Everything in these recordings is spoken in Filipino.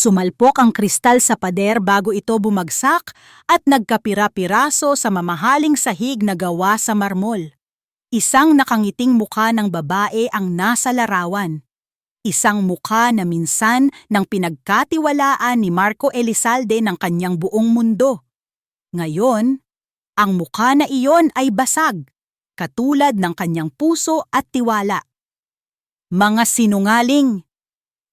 Sumalpok ang kristal sa pader bago ito bumagsak at nagkapira-piraso sa mamahaling sahig na gawa sa marmol. Isang nakangiting mukha ng babae ang nasa larawan. Isang mukha na minsan nang pinagkatiwalaan ni Marco Elizalde ng kanyang buong mundo. Ngayon, ang mukha na iyon ay basag, katulad ng kanyang puso at tiwala. Mga sinungaling!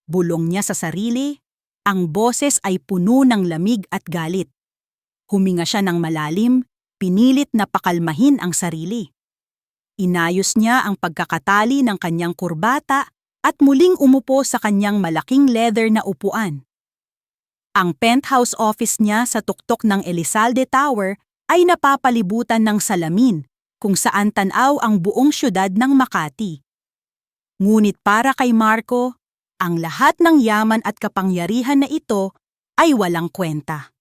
Bulong niya sa sarili. Ang boses ay puno ng lamig at galit. Huminga siya ng malalim, pinilit na pakalmahin ang sarili. Inayos niya ang pagkakatali ng kanyang kurbata at muling umupo sa kanyang malaking leather na upuan. Ang penthouse office niya sa tuktok ng Elizalde Tower ay napapalibutan ng salamin kung saan tanaw ang buong syudad ng Makati. Ngunit para kay Marco, ang lahat ng yaman at kapangyarihan na ito ay walang kwenta.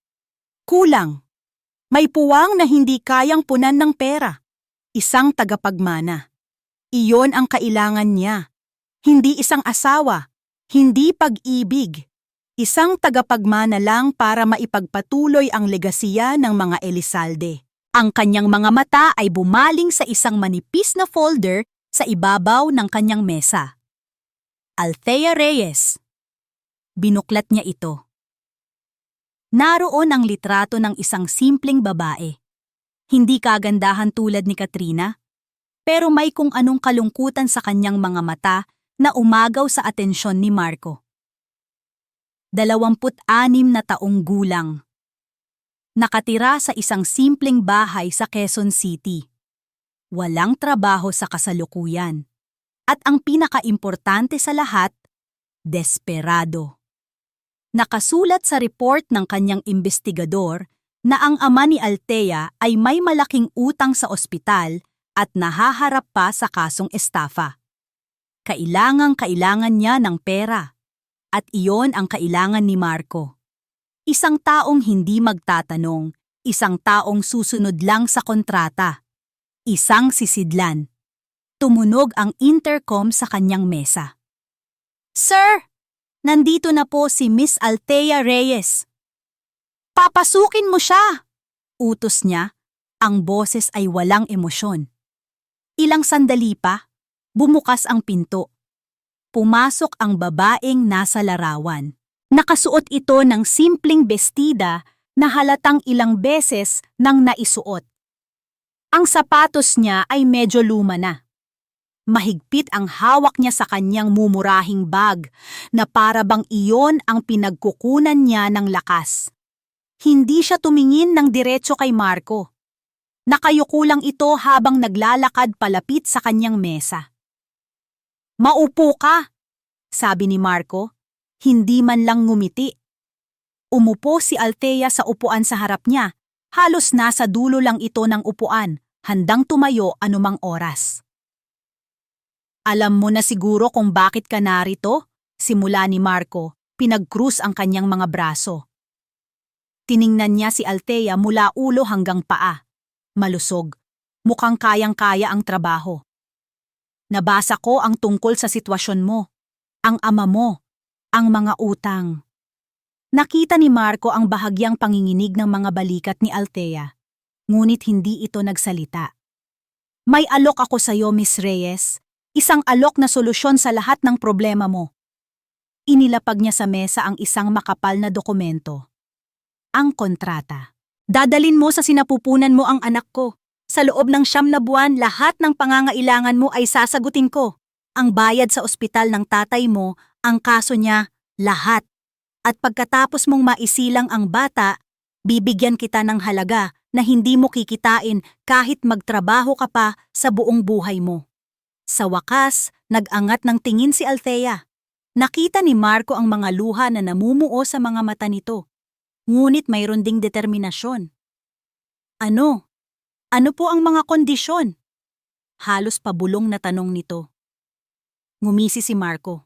Kulang. May puwang na hindi kayang punan ng pera. Isang tagapagmana. Iyon ang kailangan niya. Hindi isang asawa. Hindi pag-ibig. Isang tagapagmana lang para maipagpatuloy ang legasiya ng mga Elizalde. Ang kanyang mga mata ay bumaling sa isang manipis na folder sa ibabaw ng kanyang mesa. Althea Reyes. Binuklat niya ito. Naroon ang litrato ng isang simpleng babae. Hindi kagandahan tulad ni Katrina, pero may kung anong kalungkutan sa kanyang mga mata na umagaw sa atensyon ni Marco. 26 na taong gulang. Nakatira sa isang simpleng bahay sa Quezon City. Walang trabaho sa kasalukuyan. At ang pinakaimportante sa lahat, desperado. Nakasulat sa report ng kanyang investigador na ang ama ni Althea ay may malaking utang sa ospital at nahaharap pa sa kasong estafa. Kailangan niya ng pera. At iyon ang kailangan ni Marco. Isang taong hindi magtatanong, isang taong susunod lang sa kontrata. Isang sisidlan. Tumunog ang intercom sa kanyang mesa. "Sir, nandito na po si Miss Althea Reyes." "Papasukin mo siya!" utos niya. Ang boses ay walang emosyon. Ilang sandali pa, bumukas ang pinto. Pumasok ang babaeng nasa larawan. Nakasuot ito ng simpleng bestida na halatang ilang beses nang naisuot. Ang sapatos niya ay medyo luma na. Mahigpit ang hawak niya sa kanyang mumurahing bag na para bang iyon ang pinagkukunan niya ng lakas. Hindi siya tumingin ng diretso kay Marco. Nakayuko lang ito habang naglalakad palapit sa kanyang mesa. "Maupo ka," sabi ni Marco, hindi man lang ngumiti. Umupo si Althea sa upuan sa harap niya. Halos nasa dulo lang ito ng upuan, handang tumayo anumang oras. "Alam mo na siguro kung bakit ka narito?" simula ni Marco, pinag-krus ang kanyang mga braso. Tiningnan niya si Althea mula ulo hanggang paa. Malusog. Mukhang kayang-kaya ang trabaho. "Nabasa ko ang tungkol sa sitwasyon mo, ang ama mo, ang mga utang." Nakita ni Marco ang bahagyang panginginig ng mga balikat ni Althea, ngunit hindi ito nagsalita. "May alok ako sa iyo, Miss Reyes. Isang alok na solusyon sa lahat ng problema mo." Inilapag niya sa mesa ang isang makapal na dokumento. Ang kontrata. "Dadalin mo sa sinapupunan mo ang anak ko. Sa loob ng 9 na buwan, lahat ng pangangailangan mo ay sasagutin ko. Ang bayad sa ospital ng tatay mo, ang kaso niya, lahat. At pagkatapos mong maisilang ang bata, bibigyan kita ng halaga na hindi mo kikitain kahit magtrabaho ka pa sa buong buhay mo." Sa wakas, nag-angat ng tingin si Althea. Nakita ni Marco ang mga luha na namumuo sa mga mata nito. Ngunit mayroon ding determinasyon. "Ano? Ano po ang mga kondisyon?" Halos pabulong na tanong nito. Ngumisi si Marco.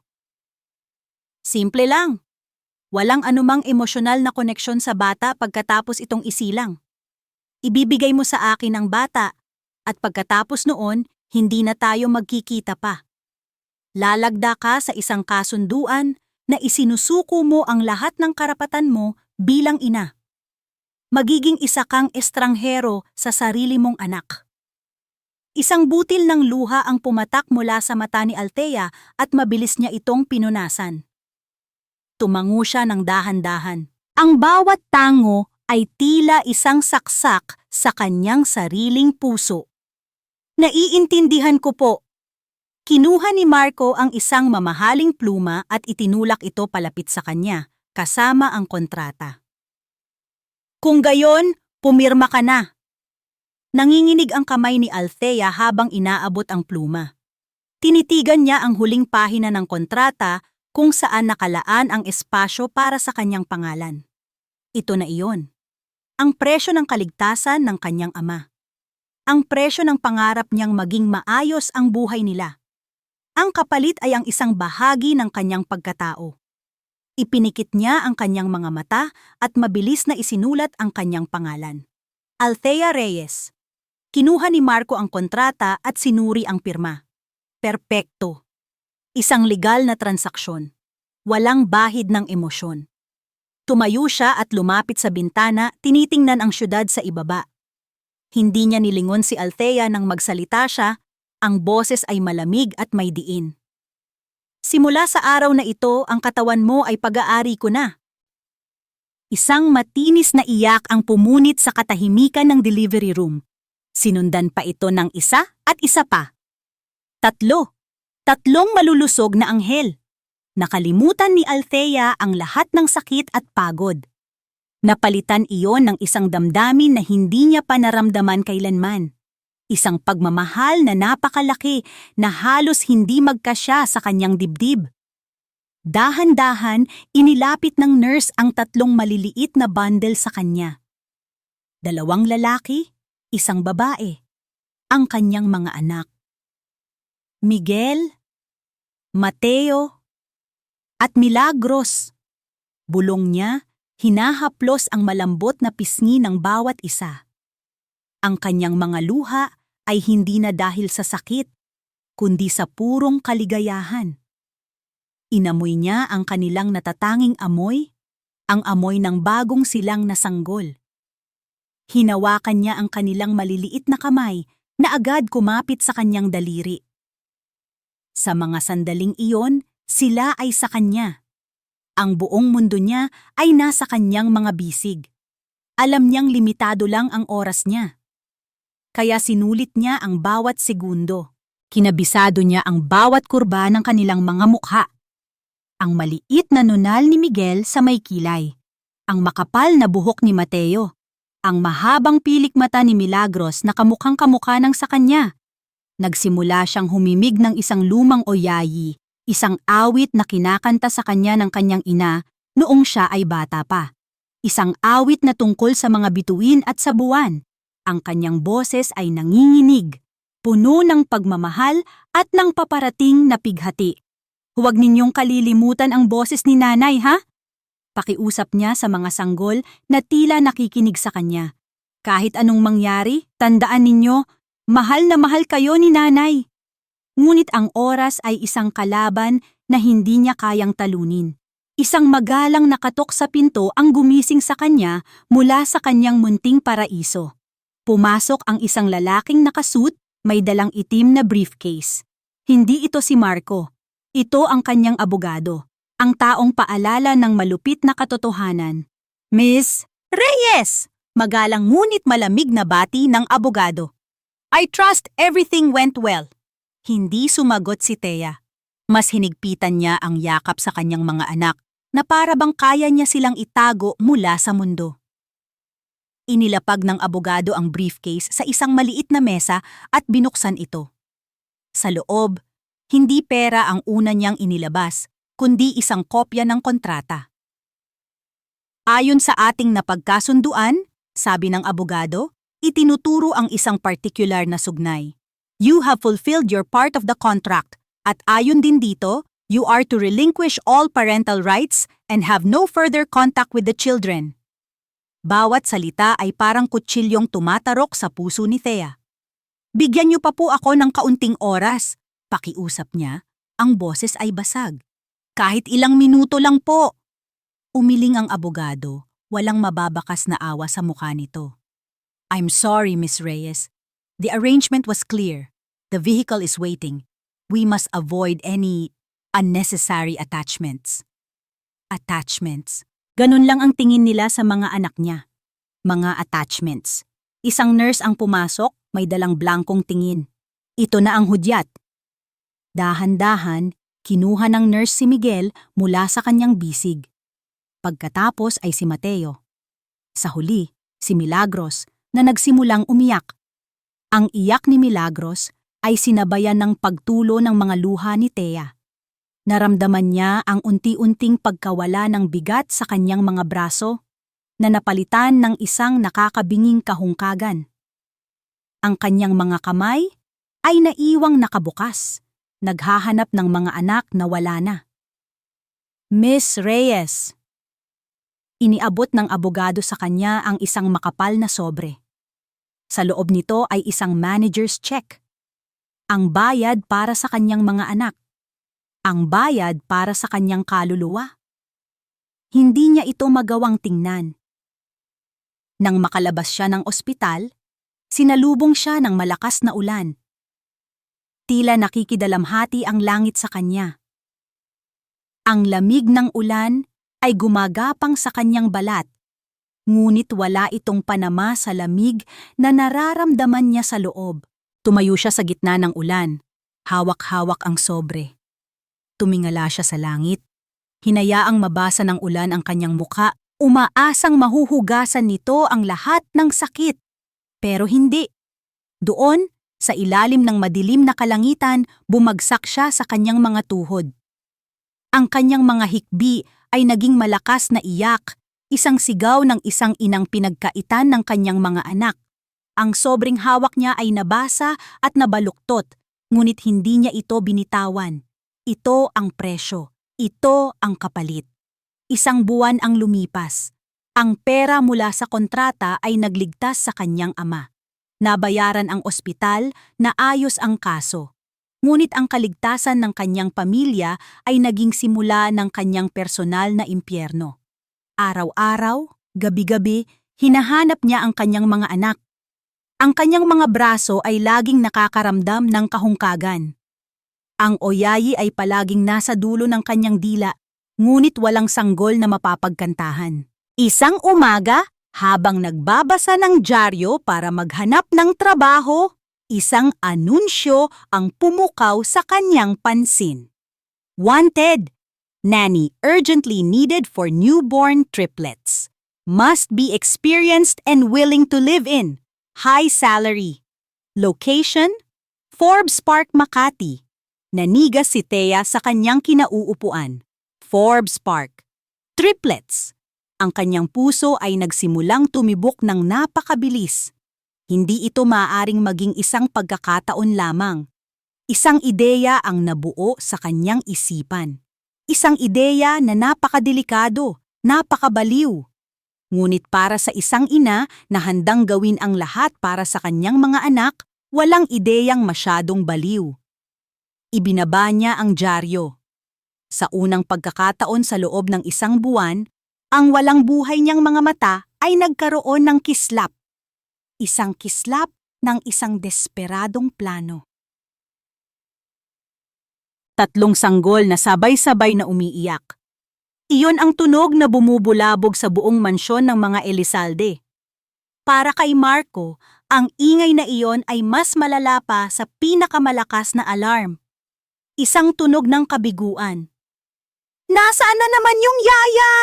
"Simple lang. Walang anumang emosyonal na koneksyon sa bata pagkatapos itong isilang. Ibibigay mo sa akin ang bata at pagkatapos noon, hindi na tayo magkikita pa. Lalagda ka sa isang kasunduan na isinusuko mo ang lahat ng karapatan mo bilang ina. Magiging isa kang estranghero sa sarili mong anak. Isang butil ng luha ang pumatak mula sa mata ni Althea at mabilis niya itong pinunasan. Tumango siya ng dahan-dahan. Ang bawat tango ay tila isang saksak sa kanyang sariling puso. Naiintindihan ko po. Kinuha ni Marco ang isang mamahaling pluma at itinulak ito palapit sa kanya, kasama ang kontrata. Kung gayon, pumirma ka na. Nanginginig ang kamay ni Althea habang inaabot ang pluma. Tinitigan niya ang huling pahina ng kontrata kung saan nakalaan ang espasyo para sa kanyang pangalan. Ito na iyon. Ang presyo ng kaligtasan ng kanyang ama. Ang presyo ng pangarap niyang maging maayos ang buhay nila. Ang kapalit ay ang isang bahagi ng kanyang pagkatao. Ipinikit niya ang kanyang mga mata at mabilis na isinulat ang kanyang pangalan. Althea Reyes. Kinuha ni Marco ang kontrata at sinuri ang pirma. Perpekto. Isang legal na transaksyon. Walang bahid ng emosyon. Tumayo siya at lumapit sa bintana, tinitingnan ang syudad sa ibaba. Hindi niya nilingon si Althea nang magsalita siya, ang boses ay malamig at may diin. Simula sa araw na ito, ang katawan mo ay pag-aari ko na. Isang matinis na iyak ang pumunit sa katahimikan ng delivery room. Sinundan pa ito ng isa at isa pa. Tatlong malulusog na anghel. Nakalimutan ni Althea ang lahat ng sakit at pagod. Napalitan iyon ng isang damdamin na hindi niya pa naramdaman kailanman. Isang pagmamahal na napakalaki na halos hindi magkasya sa kanyang dibdib. Dahan-dahan, inilapit ng nurse ang 3 maliliit na bundle sa kanya. 2 lalaki, 1 babae, ang kanyang mga anak. Miguel, Mateo, at Milagros. Bulong niya, hinahaplos ang malambot na pisngi ng bawat isa. Ang kanyang mga luha ay hindi na dahil sa sakit, kundi sa purong kaligayahan. Inamoy niya ang kanilang natatanging amoy, ang amoy ng bagong silang nasanggol. Hinawakan niya ang kanilang maliliit na kamay na agad kumapit sa kanyang daliri. Sa mga sandaling iyon, sila ay sa kanya. Ang buong mundo niya ay nasa kanyang mga bisig. Alam niyang limitado lang ang oras niya. Kaya sinulit niya ang bawat segundo. Kinabisado niya ang bawat kurba ng kanilang mga mukha. Ang maliit na nunal ni Miguel sa may kilay. Ang makapal na buhok ni Mateo. Ang mahabang pilik mata ni Milagros na kamukhang kamukha ng sa kanya. Nagsimula siyang humimig ng isang lumang oyayi, isang awit na kinakanta sa kanya ng kanyang ina noong siya ay bata pa. Isang awit na tungkol sa mga bituin at sa buwan. Ang kanyang boses ay nanginginig, puno ng pagmamahal at ng paparating na pighati. Huwag ninyong kalilimutan ang boses ni nanay, ha? Pakiusap niya sa mga sanggol na tila nakikinig sa kanya. Kahit anong mangyari, tandaan ninyo, mahal na mahal kayo ni nanay. Ngunit ang oras ay isang kalaban na hindi niya kayang talunin. Isang magalang na katok sa pinto ang gumising sa kanya mula sa kanyang munting paraiso. Pumasok ang isang lalaking nakasuit, may dalang itim na briefcase. Hindi ito si Marco. Ito ang kanyang abogado. Ang taong paalala ng malupit na katotohanan. Miss Reyes! Magalang ngunit malamig na bati ng abogado. I trust everything went well. Hindi sumagot si Thea. Mas hinigpitan niya ang yakap sa kanyang mga anak na para bang kaya niya silang itago mula sa mundo. Inilapag ng abogado ang briefcase sa isang maliit na mesa at binuksan ito. Sa loob, hindi pera ang una niyang inilabas, kundi isang kopya ng kontrata. Ayon sa ating napagkasunduan, sabi ng abogado, itinuturo ang isang particular na sugnay. You have fulfilled your part of the contract at ayon din dito, you are to relinquish all parental rights and have no further contact with the children. Bawat salita ay parang kutsilyong tumatarok sa puso ni Thea. Bigyan niyo pa po ako ng kaunting oras, pakiusap niya, ang boses ay basag. Kahit ilang minuto lang po. Umiling ang abogado, walang mababakas na awa sa mukha nito. I'm sorry, Miss Reyes. The arrangement was clear. The vehicle is waiting. We must avoid any unnecessary attachments. Attachments. Ganun lang ang tingin nila sa mga anak niya. Mga attachments. Isang nurse ang pumasok, may dalang blankong tingin. Ito na ang hudyat. Dahan-dahan, kinuha ng nurse si Miguel mula sa kanyang bisig. Pagkatapos ay si Mateo. Sa huli, si Milagros na nagsimulang umiyak. Ang iyak ni Milagros ay sinabayan ng pagtulo ng mga luha ni Thea. Naramdaman niya ang unti-unting pagkawala ng bigat sa kanyang mga braso na napalitan ng isang nakakabinging kahungkagan. Ang kanyang mga kamay ay naiwang nakabukas, naghahanap ng mga anak na wala na. Miss Reyes. Iniabot ng abogado sa kanya ang isang makapal na sobre. Sa loob nito ay isang manager's check. Ang bayad para sa kanyang mga anak. Ang bayad para sa kanyang kaluluwa. Hindi niya ito magawang tingnan. Nang makalabas siya ng ospital, sinalubong siya ng malakas na ulan. Tila nakikidalamhati ang langit sa kanya. Ang lamig ng ulan ay gumagapang sa kanyang balat, ngunit wala itong panama sa lamig na nararamdaman niya sa loob. Tumayo siya sa gitna ng ulan, hawak-hawak ang sobre. Tumingala siya sa langit. Hinayaang mabasa ng ulan ang kanyang muka, umaasang mahuhugasan nito ang lahat ng sakit. Pero hindi. Doon, sa ilalim ng madilim na kalangitan, bumagsak siya sa kanyang mga tuhod. Ang kanyang mga hikbi ay naging malakas na iyak, isang sigaw ng isang inang pinagkaitan ng kanyang mga anak. Ang sobreng hawak niya ay nabasa at nabaluktot, ngunit hindi niya ito binitawan. Ito ang presyo. Ito ang kapalit. Isang buwan ang lumipas. Ang pera mula sa kontrata ay nagligtas sa kanyang ama. Nabayaran ang ospital, naayos ang kaso. Ngunit ang kaligtasan ng kanyang pamilya ay naging simula ng kanyang personal na impyerno. Araw-araw, gabi-gabi, hinahanap niya ang kanyang mga anak. Ang kanyang mga braso ay laging nakakaramdam ng kahungkagan. Ang oyayi ay palaging nasa dulo ng kanyang dila, ngunit walang sanggol na mapapagkantahan. Isang umaga, habang nagbabasa ng dyaryo para maghanap ng trabaho, isang anunsyo ang pumukaw sa kanyang pansin. Wanted! Nanny urgently needed for newborn triplets. Must be experienced and willing to live in. High salary. Location? Forbes Park, Makati. Nanigas si Thea sa kanyang kinauupuan. Forbes Park. Triplets. Ang kanyang puso ay nagsimulang tumibok ng napakabilis. Hindi ito maaaring maging isang pagkakataon lamang. Isang ideya ang nabuo sa kanyang isipan. Isang ideya na napakadelikado, napakabaliw. Ngunit para sa isang ina na handang gawin ang lahat para sa kanyang mga anak, walang ideyang masyadong baliw. Ibinaba niya ang dyaryo. Sa unang pagkakataon sa loob ng isang buwan, ang walang buhay niyang mga mata ay nagkaroon ng kislap. Isang kislap ng isang desperadong plano. 3 sanggol na sabay-sabay na umiiyak. Iyon ang tunog na bumubulabog sa buong mansyon ng mga Elizalde. Para kay Marco, ang ingay na iyon ay mas malala pa sa pinakamalakas na alarm. Isang tunog ng kabiguan. Nasaan na naman yung yaya?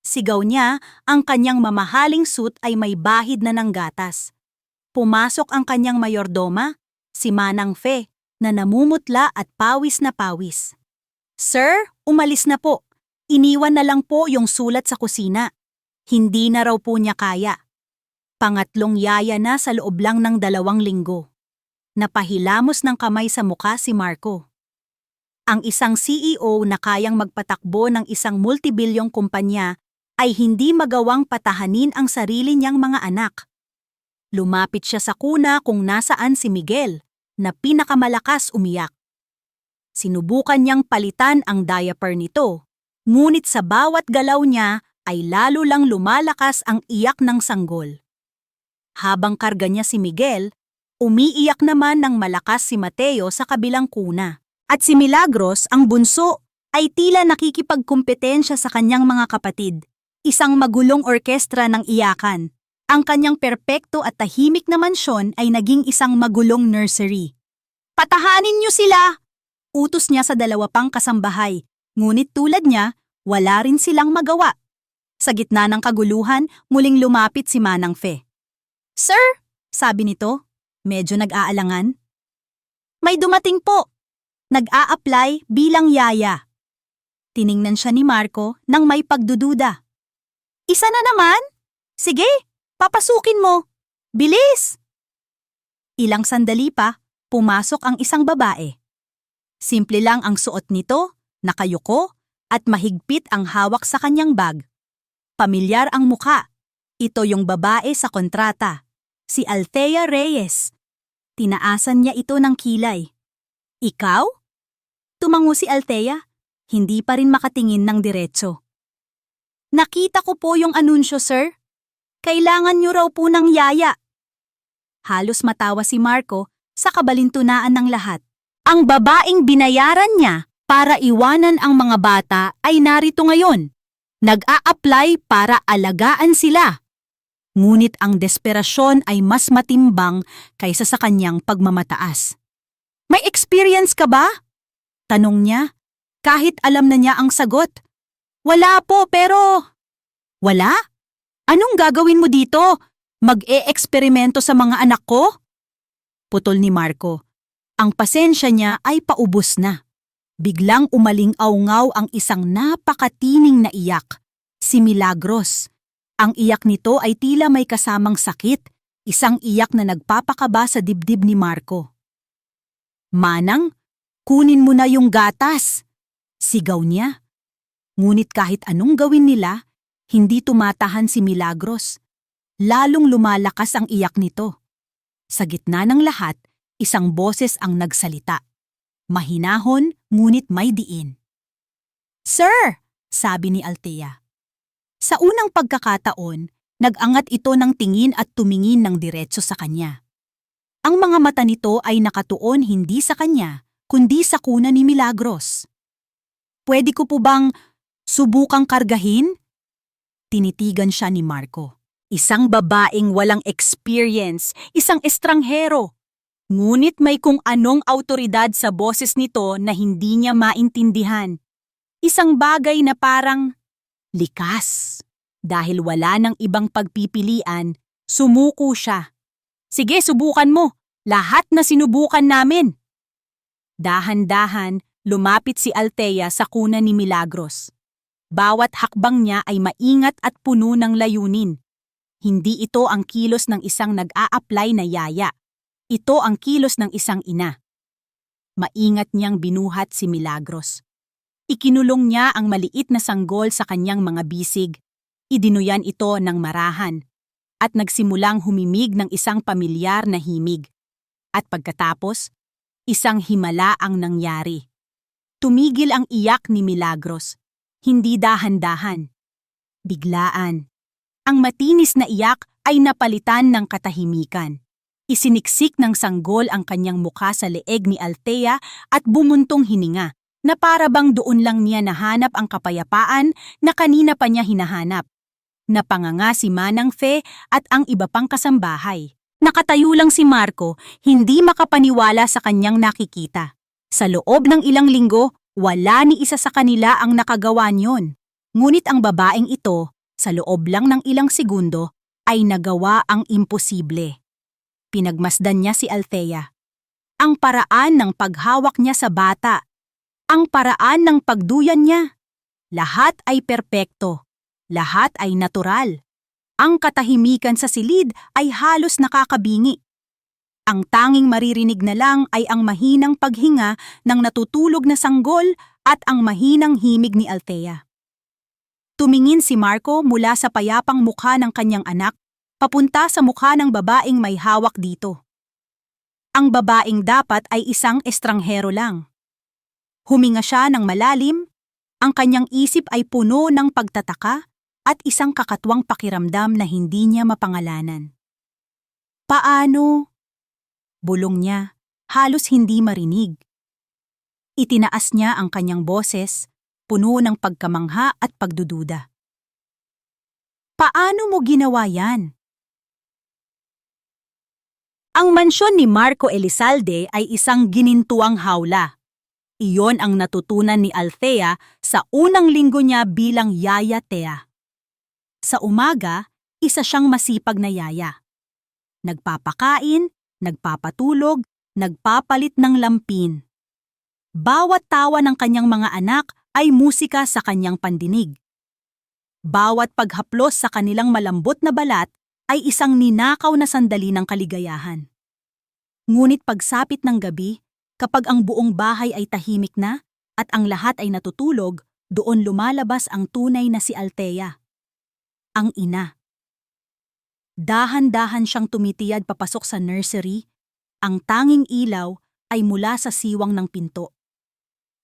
Sigaw niya, ang kanyang mamahaling suit ay may bahid na ng gatas. Pumasok ang kanyang mayordoma, si Manang Fe, na namumutla at pawis na pawis. Sir, umalis na po. Iniwan na lang po yung sulat sa kusina. Hindi na raw po niya kaya. Pangatlong yaya na sa loob lang ng 2 linggo. Napahilamos ng kamay sa muka si Marco. Ang isang CEO na kayang magpatakbo ng isang multibilyong kumpanya ay hindi magawang patahanin ang sarili niyang mga anak. Lumapit siya sa kuna kung nasaan si Miguel, na pinakamalakas umiyak. Sinubukan niyang palitan ang diaper nito, ngunit sa bawat galaw niya ay lalo lang lumalakas ang iyak ng sanggol. Habang karga niya si Miguel, umiiyak naman ng malakas si Mateo sa kabilang kuna. At si Milagros, ang bunso, ay tila nakikipagkumpetensya sa kanyang mga kapatid. Isang magulong orkestra ng iyakan. Ang kanyang perpekto at tahimik na mansyon ay naging isang magulong nursery. "Patahanin niyo sila!" Utos niya sa dalawa pang kasambahay. Ngunit tulad niya, wala rin silang magawa. Sa gitna ng kaguluhan, muling lumapit si Manang Fe. "Sir," sabi nito, medyo nag-aalangan. "May dumating po. Nag-a-apply bilang yaya." Tiningnan siya ni Marco nang may pagdududa. "Isa na naman? Sige, papasukin mo. Bilis!" Ilang sandali pa, pumasok ang isang babae. Simple lang ang suot nito, nakayuko, at mahigpit ang hawak sa kanyang bag. Pamilyar ang muka. Ito yung babae sa kontrata, si Althea Reyes. Tinaasan niya ito ng kilay. "Ikaw?" Tumango si Althea, hindi pa rin makatingin ng diretso. "Nakita ko po yung anunsyo, sir. Kailangan niyo raw po ng yaya." Halos matawa si Marco sa kabalintunaan ng lahat. Ang babaeng binayaran niya para iwanan ang mga bata ay narito ngayon. Nag-a-apply para alagaan sila. Ngunit ang desperasyon ay mas matimbang kaysa sa kanyang pagmamataas. "May experience ka ba?" tanong niya, kahit alam na niya ang sagot. "Wala po, pero..." "Wala? Anong gagawin mo dito? Mag-e-eksperimento sa mga anak ko?" Putol ni Marco. Ang pasensya niya ay paubos na. Biglang umaling-aungaw ang isang napakatining na iyak. Si Milagros. Ang iyak nito ay tila may kasamang sakit, isang iyak na nagpapakaba sa dibdib ni Marco. "Manang, kunin mo na yung gatas!" sigaw niya. Ngunit kahit anong gawin nila, hindi tumatahan si Milagros. Lalong lumalakas ang iyak nito. Sa gitna ng lahat, isang boses ang nagsalita. Mahinahon, ngunit may diin. "Sir," sabi ni Althea. Sa unang pagkakataon, nag-angat ito ng tingin at tumingin ng diretso sa kanya. Ang mga mata nito ay nakatuon hindi sa kanya, kundi sa kuna ni Milagros. "Pwede ko po bang subukang kargahin?" Tinitigan siya ni Marco. Isang babaeng walang experience, isang estranghero. Ngunit may kung anong awtoridad sa boses nito na hindi niya maintindihan. Isang bagay na parang likas. Dahil wala nang ibang pagpipilian, sumuko siya. "Sige, subukan mo. Lahat na sinubukan namin." Dahan-dahan, lumapit si Althea sa kuna ni Milagros. Bawat hakbang niya ay maingat at puno ng layunin. Hindi ito ang kilos ng isang nag-a-apply na yaya. Ito ang kilos ng isang ina. Maingat niyang binuhat si Milagros. Ikinulong niya ang maliit na sanggol sa kanyang mga bisig. Idinuyan ito ng marahan. At nagsimulang humimig ng isang pamilyar na himig. At pagkatapos, isang himala ang nangyari. Tumigil ang iyak ni Milagros. Hindi dahan-dahan. Biglaan. Ang matinis na iyak ay napalitan ng katahimikan. Isiniksik ng sanggol ang kanyang mukha sa leeg ni Althea at bumuntong hininga, na para bang doon lang niya nahanap ang kapayapaan na kanina pa niya hinahanap. Napanganga si Manang Fe at ang iba pang kasambahay. Nakatayo lang si Marco, hindi makapaniwala sa kanyang nakikita. Sa loob ng ilang linggo, wala ni isa sa kanila ang nakagawa niyon. Ngunit ang babaeng ito, sa loob lang ng ilang segundo, ay nagawa ang imposible. Pinagmasdan niya si Althea. Ang paraan ng paghawak niya sa bata. Ang paraan ng pagduyan niya. Lahat ay perpekto. Lahat ay natural. Ang katahimikan sa silid ay halos nakakabingi. Ang tanging maririnig na lang ay ang mahinang paghinga ng natutulog na sanggol at ang mahinang himig ni Althea. Tumingin si Marco mula sa payapang mukha ng kanyang anak papunta sa mukha ng babaeng may hawak dito. Ang babaeng dapat ay isang estranghero lang. Huminga siya ng malalim, ang kanyang isip ay puno ng pagtataka at isang kakatwang pakiramdam na hindi niya mapangalanan. Paano? Bulong niya, halos hindi marinig. Itinaas niya ang kanyang boses, puno ng pagkamangha at pagdududa. Paano mo ginawa yan? Ang mansyon ni Marco Elizalde ay isang ginintuang hawla. Iyon ang natutunan ni Althea sa unang linggo niya bilang Yaya Thea. Sa umaga, isa siyang masipag na yaya. Nagpapakain, nagpapatulog, nagpapalit ng lampin. Bawat tawa ng kanyang mga anak ay musika sa kanyang pandinig. Bawat paghaplos sa kanilang malambot na balat ay isang ninakaw na sandali ng kaligayahan. Ngunit pagsapit ng gabi, kapag ang buong bahay ay tahimik na at ang lahat ay natutulog, doon lumalabas ang tunay na si Althea. Ang ina. Dahan-dahan siyang tumitiyad papasok sa nursery, ang tanging ilaw ay mula sa siwang ng pinto.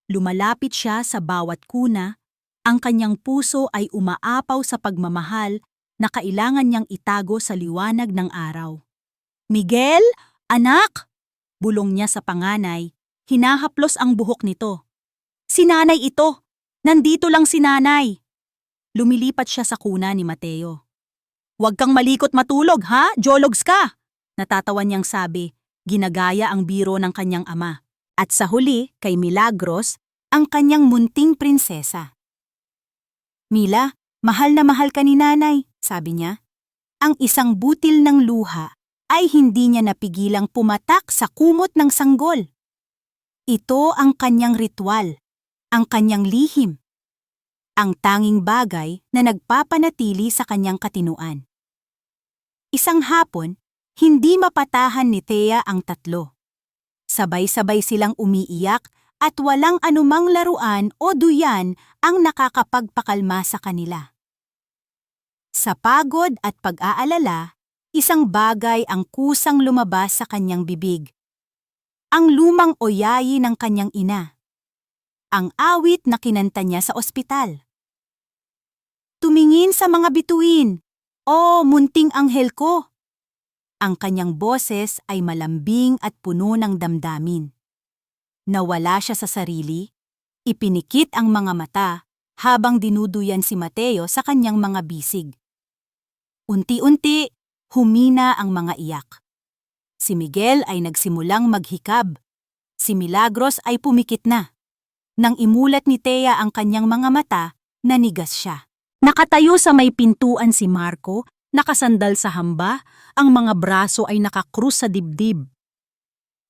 Lumalapit siya sa bawat kuna, ang kanyang puso ay umaapaw sa pagmamahal na kailangan niyang itago sa liwanag ng araw. Miguel, anak! Bulong niya sa panganay, hinahaplos ang buhok nito. Si nanay ito! Nandito lang si nanay! Lumilipat siya sa kuna ni Mateo. Huwag kang malikot matulog, ha? Jologs ka! Natatawa niyang sabi, ginagaya ang biro ng kanyang ama. At sa huli, kay Milagros, ang kanyang munting prinsesa. Mila, mahal na mahal ka ni nanay, sabi niya. Ang isang butil ng luha ay hindi niya napigilang pumatak sa kumot ng sanggol. Ito ang kanyang ritual, ang kanyang lihim, ang tanging bagay na nagpapanatili sa kanyang katinuan. Isang hapon, hindi mapatahan ni Thea ang tatlo. Sabay-sabay silang umiiyak at walang anumang laruan o duyan ang nakakapagpakalma sa kanila. Sa pagod at pag-aalala, isang bagay ang kusang lumabas sa kanyang bibig. Ang lumang oyayi ng kanyang ina. Ang awit na kinanta niya sa ospital. Tumingin sa mga bituin, "Oh, munting anghel ko!" Ang kanyang boses ay malambing at puno ng damdamin. Nawala siya sa sarili, ipinikit ang mga mata habang dinuduyan si Mateo sa kanyang mga bisig. Unti-unti, humina ang mga iyak. Si Miguel ay nagsimulang maghikab. Si Milagros ay pumikit na. Nang imulat ni Thea ang kanyang mga mata, nanigas siya. Nakatayo sa may pintuan si Marco, nakasandal sa hamba, ang mga braso ay nakakrus sa dibdib.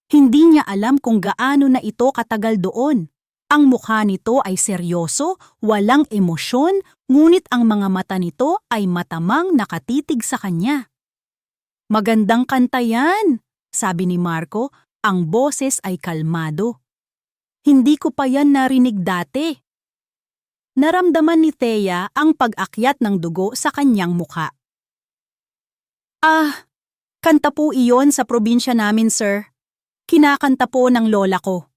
Hindi niya alam kung gaano na ito katagal doon. Ang mukha nito ay seryoso, walang emosyon, ngunit ang mga mata nito ay matamang nakatitig sa kanya. Magandang kanta yan, sabi ni Marco, ang boses ay kalmado. Hindi ko pa yan narinig dati. Naramdaman ni Thea ang pag-akyat ng dugo sa kanyang mukha. Kanta po iyon sa probinsya namin, sir. Kinakanta po ng lola ko.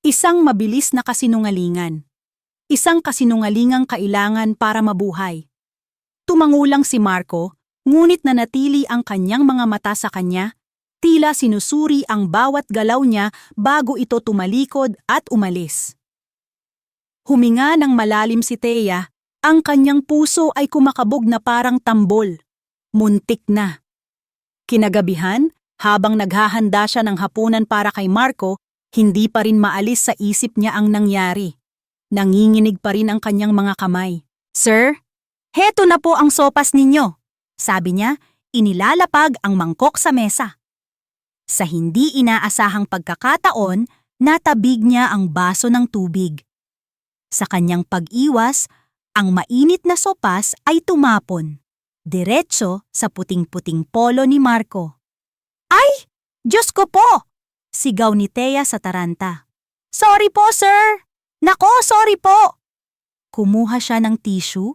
Isang mabilis na kasinungalingan. Isang kasinungalingang kailangan para mabuhay. Tumangulang si Marco, ngunit nanatili ang kanyang mga mata sa kanya, tila sinusuri ang bawat galaw niya bago ito tumalikod at umalis. Huminga ng malalim si Thea, ang kanyang puso ay kumakabog na parang tambol. Muntik na. Kinagabihan, habang naghahanda siya ng hapunan para kay Marco, hindi pa rin maalis sa isip niya ang nangyari. Nanginginig pa rin ang kanyang mga kamay. "Sir, heto na po ang sopas ninyo," sabi niya, inilalapag ang mangkok sa mesa. Sa hindi inaasahang pagkakataon, natabig niya ang baso ng tubig. Sa kanyang pag-iwas, ang mainit na sopas ay tumapon, diretso sa puting-puting polo ni Marco. "Ay! Diyos ko po!" sigaw ni Thea sa taranta. "Sorry po, sir! Nako, sorry po!" Kumuha siya ng tissue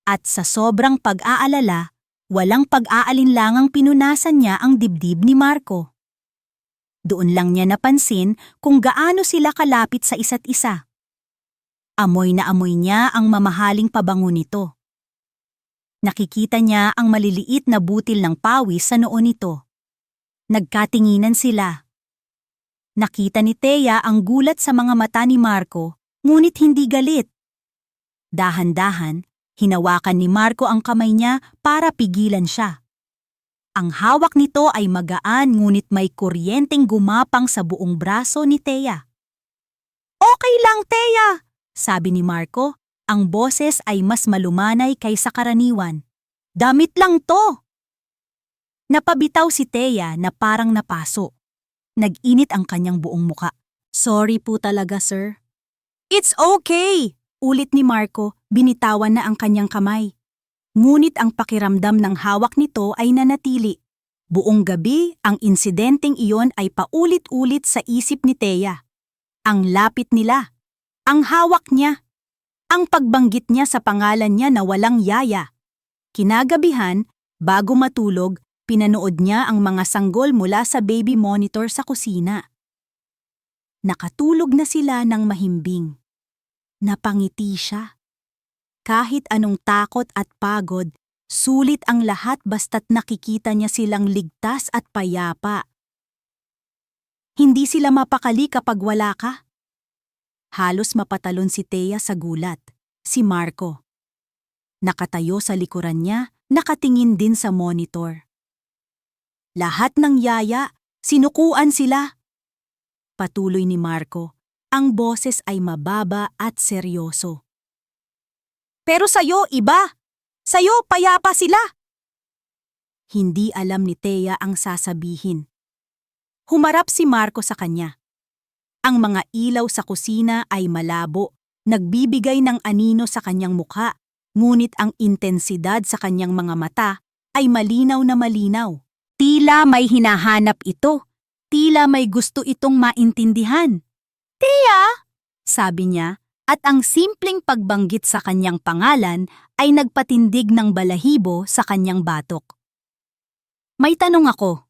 at sa sobrang pag-aalala, walang pag-aalinlangang pinunasan niya ang dibdib ni Marco. Doon lang niya napansin kung gaano sila kalapit sa isa't isa. Amoy na amoy niya ang mamahaling pabango nito. Nakikita niya ang maliliit na butil ng pawis sa noo nito. Nagkatinginan sila. Nakita ni Thea ang gulat sa mga mata ni Marco, ngunit hindi galit. Dahan-dahan, hinawakan ni Marco ang kamay niya para pigilan siya. Ang hawak nito ay magaan ngunit may kuryenteng gumapang sa buong braso ni Thea. "Okay lang, Thea," sabi ni Marco. Ang boses ay mas malumanay kaysa karaniwan. "Damit lang to." Napabitaw si Thea na parang napaso. Nag-init ang kanyang buong muka. "Sorry po talaga, sir." "It's okay," ulit ni Marco, binitawan na ang kanyang kamay. Ngunit ang pakiramdam ng hawak nito ay nanatili. Buong gabi, ang insidenteng iyon ay paulit-ulit sa isip ni Thea. Ang lapit nila, ang hawak niya, ang pagbanggit niya sa pangalan niya na walang yaya. Kinagabihan, bago matulog, pinanood niya ang mga sanggol mula sa baby monitor sa kusina. Nakatulog na sila ng mahimbing. Napangiti siya. Kahit anong takot at pagod, sulit ang lahat basta't nakikita niya silang ligtas at payapa. Hindi sila mapakali kapag wala ka. Halos mapatalon si Thea sa gulat. Si Marco. Nakatayo sa likuran niya, nakatingin din sa monitor. Lahat ng yaya, sinukuan sila. Patuloy ni Marco, ang boses ay mababa at seryoso. "Pero sa'yo, iba. Sa'yo, payapa sila." Hindi alam ni Thea ang sasabihin. Humarap si Marco sa kanya. Ang mga ilaw sa kusina ay malabo, nagbibigay ng anino sa kanyang mukha, ngunit ang intensidad sa kanyang mga mata ay malinaw na malinaw. Tila may hinahanap ito. Tila may gusto itong maintindihan. "Thea," sabi niya, at ang simpleng pagbanggit sa kanyang pangalan ay nagpatindig ng balahibo sa kanyang batok. "May tanong ako."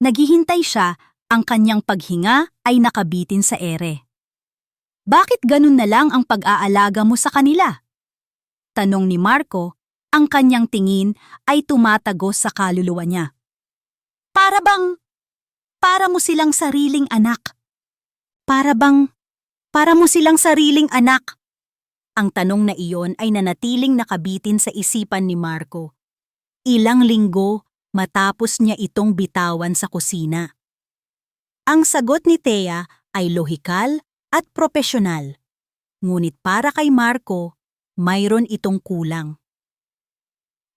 Naghihintay siya, ang kanyang paghinga ay nakabitin sa ere. "Bakit ganun na lang ang pag-aalaga mo sa kanila?" Tanong ni Marco, ang kanyang tingin ay tumatagos sa kaluluwa niya. Para mo silang sariling anak. Para mo silang sariling anak." Ang tanong na iyon ay nanatiling nakabitin sa isipan ni Marco. Ilang linggo matapos niya itong bitawan sa kusina. Ang sagot ni Thea ay lohikal at propesyonal. Ngunit para kay Marco, mayroon itong kulang.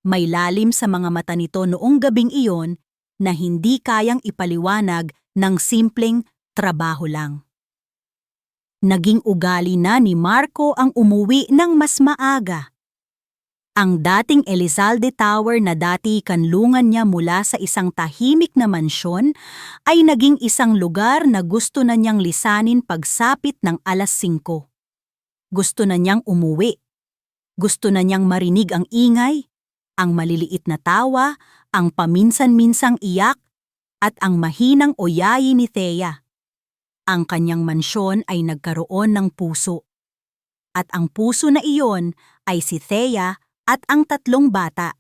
May lalim sa mga mata nito noong gabing iyon na hindi kayang ipaliwanag ng simpleng trabaho lang. Naging ugali na ni Marco ang umuwi ng mas maaga. Ang dating Elizalde Tower na dati kanlungan niya mula sa isang tahimik na mansyon ay naging isang lugar na gusto na niyang lisanin pagsapit ng 5:00. Gusto na niyang umuwi. Gusto na niyang marinig ang ingay, ang maliliit na tawa, ang paminsan-minsang iyak, at ang mahinang oyayi ni Thea. Ang kanyang mansyon ay nagkaroon ng puso. At ang puso na iyon ay si Thea at ang 3 bata.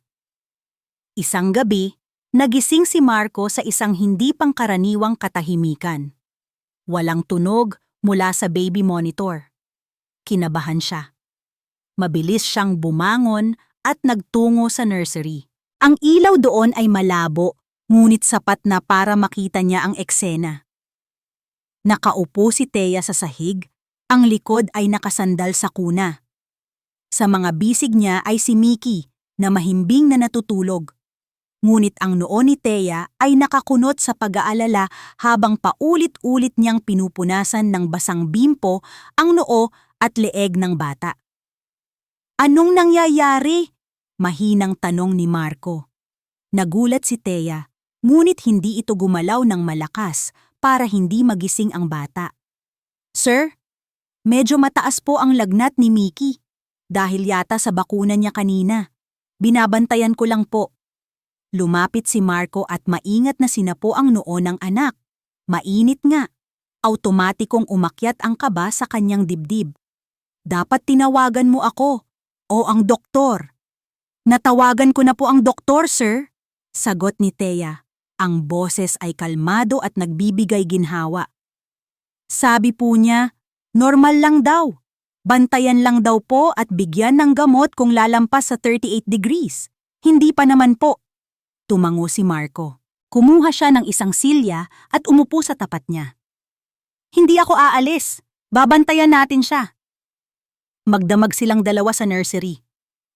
Isang gabi, nagising si Marco sa isang hindi pangkaraniwang katahimikan. Walang tunog mula sa baby monitor. Kinabahan siya. Mabilis siyang bumangon at nagtungo sa nursery. Ang ilaw doon ay malabo, ngunit sapat na para makita niya ang eksena. Nakaupo si Thea sa sahig, ang likod ay nakasandal sa kuna. Sa mga bisig niya ay si Mickey na mahimbing na natutulog. Ngunit ang noo ni Thea ay nakakunot sa pag-aalala habang paulit-ulit niyang pinupunasan ng basang bimpo ang noo at leeg ng bata. "Anong nangyayari?" Mahinang tanong ni Marco. Nagulat si Thea, ngunit hindi ito gumalaw ng malakas para hindi magising ang bata. "Sir, medyo mataas po ang lagnat ni Mickey. Dahil yata sa bakuna niya kanina. Binabantayan ko lang po." Lumapit si Marco at maingat na sinapo ang noo ng anak. Mainit nga. Automatikong umakyat ang kaba sa kanyang dibdib. Dapat tinawagan mo ako o ang doktor. Natawagan ko na po ang doktor, sir. Sagot ni Thea. Ang boses ay kalmado at nagbibigay ginhawa. Sabi po niya, normal lang daw. Bantayan lang daw po at bigyan ng gamot kung lalampas sa 38 degrees. Hindi pa naman po. Tumango si Marco. Kumuha siya ng isang silya at umupo sa tapat niya. Hindi ako aalis. Babantayan natin siya. Magdamag silang dalawa sa nursery.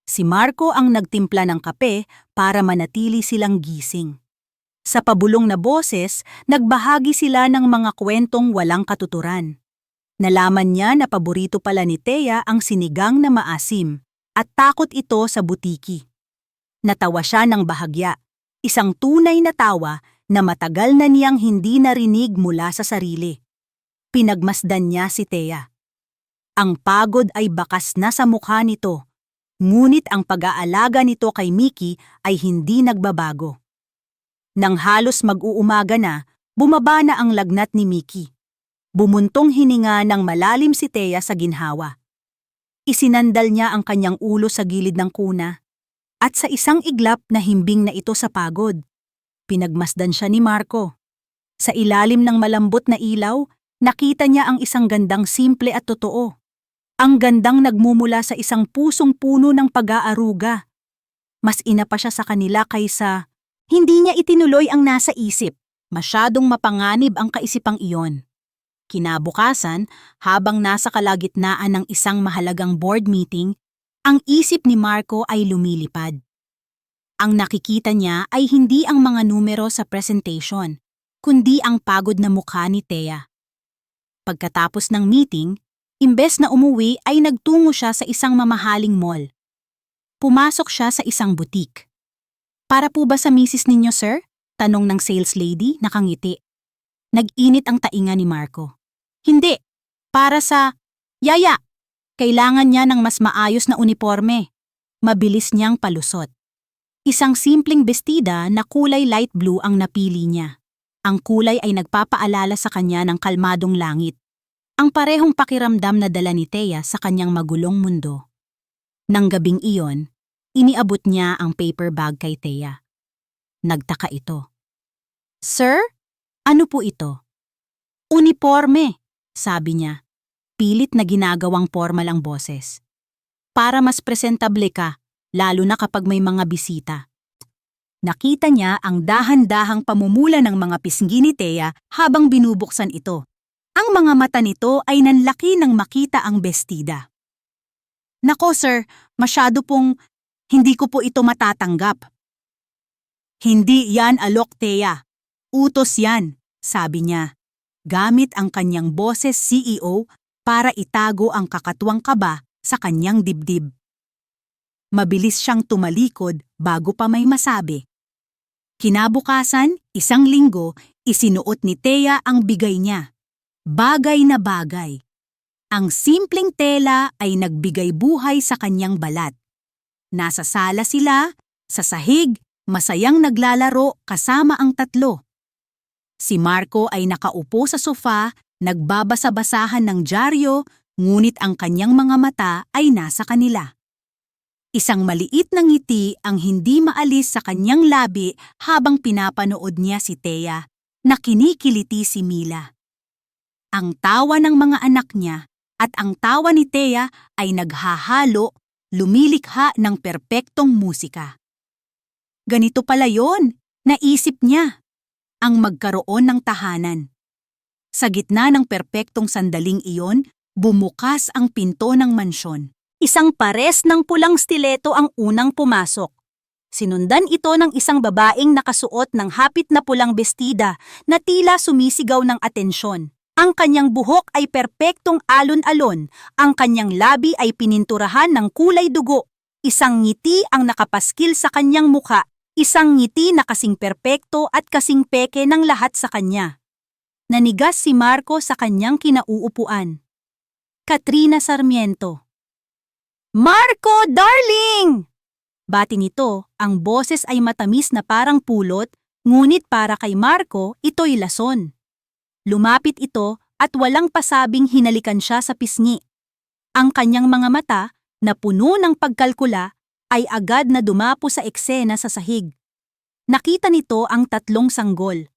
Si Marco ang nagtimpla ng kape para manatili silang gising. Sa pabulong na boses, nagbahagi sila ng mga kwentong walang katuturan. Nalaman niya na paborito pala ni Thea ang sinigang na maasim at takot ito sa butiki. Natawa siya ng bahagya, isang tunay na tawa na matagal na niyang hindi narinig mula sa sarili. Pinagmasdan niya si Thea. Ang pagod ay bakas na sa mukha nito, ngunit ang pag-aalaga nito kay Mickey ay hindi nagbabago. Nang halos mag-uumaga na, bumaba na ang lagnat ni Mickey. Bumuntong hininga ng malalim si Thea sa ginhawa. Isinandal niya ang kanyang ulo sa gilid ng kuna, at sa isang iglap na himbing na ito sa pagod, pinagmasdan siya ni Marco. Sa ilalim ng malambot na ilaw, nakita niya ang isang gandang simple at totoo. Ang gandang nagmumula sa isang pusong puno ng pag-aaruga. Mas ina pa siya sa kanila kaysa hindi niya itinuloy ang nasa isip. Masyadong mapanganib ang kaisipang iyon. Kinabukasan, habang nasa kalagitnaan ng isang mahalagang board meeting, ang isip ni Marco ay lumilipad. Ang nakikita niya ay hindi ang mga numero sa presentation, kundi ang pagod na mukha ni Thea. Pagkatapos ng meeting, imbes na umuwi ay nagtungo siya sa isang mamahaling mall. Pumasok siya sa isang butik. Para po ba sa misis ninyo, sir? Tanong ng sales lady, nakangiti. Nag-init ang tainga ni Marco. Hindi, para sa yaya. Kailangan niya ng mas maayos na uniforme. Mabilis niyang palusot. Isang simpleng bestida na kulay light blue ang napili niya. Ang kulay ay nagpapaalala sa kanya ng kalmadong langit. Ang parehong pakiramdam na dala ni Thea sa kanyang magulong mundo. Nang gabing iyon, iniabot niya ang paper bag kay Thea. Nagtaka ito. Sir, ano po ito? Uniforme, sabi niya. Pilit na ginagawang formal ang boses. Para mas presentable ka, lalo na kapag may mga bisita. Nakita niya ang dahan-dahang pamumula ng mga pisngi ni Thea habang binubuksan ito. Ang mga mata nito ay nanlaki nang makita ang bestida. Nako sir, masyado pong hindi ko po ito matatanggap. Hindi yan alok, Thea. Utos yan, sabi niya. Gamit ang kanyang boses CEO para itago ang kakatuwang kaba sa kanyang dibdib. Mabilis siyang tumalikod bago pa may masabi. Kinabukasan, isang linggo, isinuot ni Thea ang bigay niya. Bagay na bagay. Ang simpleng tela ay nagbigay buhay sa kanyang balat. Nasa sala sila, sa sahig, masayang naglalaro kasama ang tatlo. Si Marco ay nakaupo sa sofa, nagbabasa-basahan ng dyaryo, ngunit ang kanyang mga mata ay nasa kanila. Isang maliit na ngiti ang hindi maalis sa kanyang labi habang pinapanood niya si Thea, na kinikiliti si Mila. Ang tawa ng mga anak niya at ang tawa ni Thea ay naghahalo, lumilikha ng perpektong musika. Ganito pala yon, naisip niya, ang magkaroon ng tahanan. Sa gitna ng perpektong sandaling iyon, bumukas ang pinto ng mansyon. Isang pares ng pulang stileto ang unang pumasok. Sinundan ito ng isang babaeng nakasuot ng hapit na pulang bestida na tila sumisigaw ng atensyon. Ang kanyang buhok ay perpektong alon-alon, ang kanyang labi ay pininturahan ng kulay dugo. Isang ngiti ang nakapaskil sa kanyang mukha, isang ngiti na kasing perpekto at kasing peke ng lahat sa kanya. Nanigas si Marco sa kanyang kinauupuan. Katrina Sarmiento. Marco, darling! Bati nito, ang boses ay matamis na parang pulot, ngunit para kay Marco, ito'y lason. Lumapit ito at walang pasabing hinalikan siya sa pisngi. Ang kanyang mga mata, na puno ng pagkalkula, ay agad na dumapo sa eksena sa sahig. Nakita nito ang tatlong sanggol.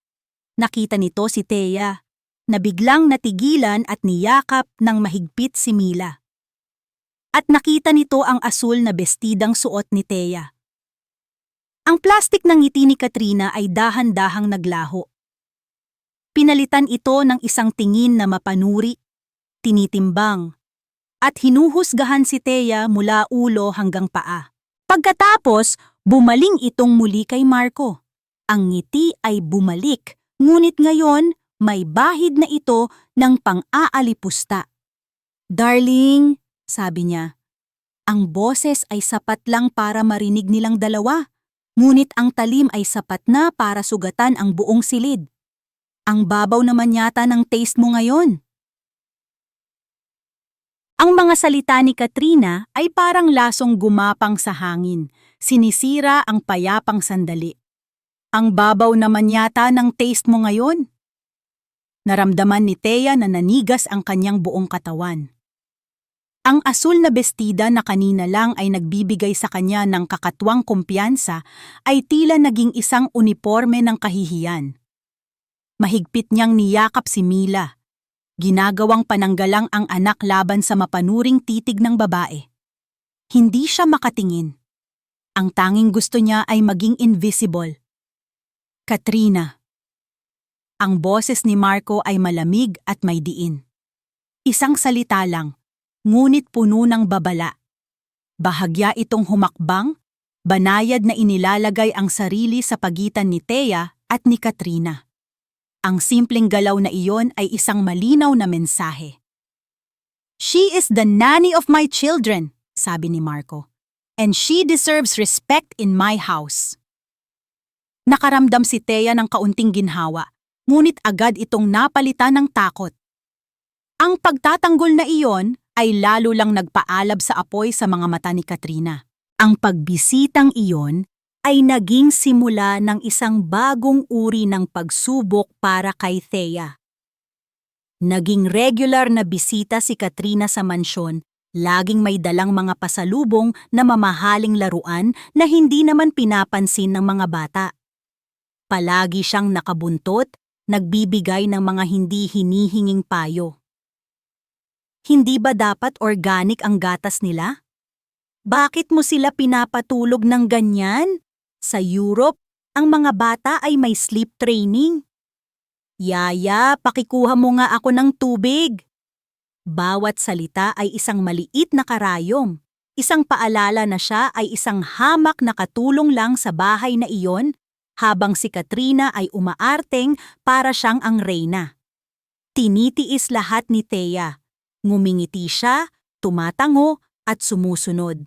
Nakita nito si Thea, na biglang natigilan at niyakap ng mahigpit si Mila. At nakita nito ang asul na bestidang suot ni Thea. Ang plastik ng ngiti ni Katrina ay dahan-dahang naglaho. Pinalitan ito ng isang tingin na mapanuri, tinitimbang, at hinuhusgahan si Thea mula ulo hanggang paa. Pagkatapos, bumaling itong muli kay Marco. Ang ngiti ay bumalik, ngunit ngayon may bahid na ito ng pang-aalipusta. "Darling," sabi niya, "ang boses ay sapat lang para marinig nilang dalawa, ngunit ang talim ay sapat na para sugatan ang buong silid. Ang babaw naman yata ng taste mo ngayon." Ang mga salita ni Katrina ay parang lasong gumapang sa hangin, sinisira ang payapang sandali. "Ang babaw naman yata ng taste mo ngayon." Naramdaman ni Thea na nanigas ang kanyang buong katawan. Ang asul na bestida na kanina lang ay nagbibigay sa kanya ng kakatwang kumpiyansa ay tila naging isang uniporme ng kahihiyan. Mahigpit niyang niyakap si Mila. Ginagawang pananggalang ang anak laban sa mapanuring titig ng babae. Hindi siya makatingin. Ang tanging gusto niya ay maging invisible. "Katrina." Ang boses ni Marco ay malamig at may diin. Isang salita lang, ngunit puno ng babala. Bahagya itong humakbang, banayad na inilalagay ang sarili sa pagitan ni Thea at ni Katrina. Ang simpleng galaw na iyon ay isang malinaw na mensahe. "She is the nanny of my children," sabi ni Marco, "and she deserves respect in my house." Nakaramdam si Thea ng kaunting ginhawa, ngunit agad itong napalitan ng takot. Ang pagtatanggol na iyon ay lalo lang nagpaalab sa apoy sa mga mata ni Katrina. Ang pagbisitang iyon ay naging simula ng isang bagong uri ng pagsubok para kay Thea. Naging regular na bisita si Katrina sa mansyon, laging may dalang mga pasalubong na mamahaling laruan na hindi naman pinapansin ng mga bata. Palagi siyang nakabuntot, nagbibigay ng mga hindi hinihinging payo. Hindi ba dapat organic ang gatas nila? Bakit mo sila pinapatulog ng ganyan? Sa Europe, ang mga bata ay may sleep training. "Yaya, pakikuha mo nga ako ng tubig." Bawat salita ay isang maliit na karayom. Isang paalala na siya ay isang hamak na katulong lang sa bahay na iyon, habang si Katrina ay umaarteng para siyang ang reyna. Tinitiis lahat ni Thea. Ngumingiti siya, tumatango at sumusunod.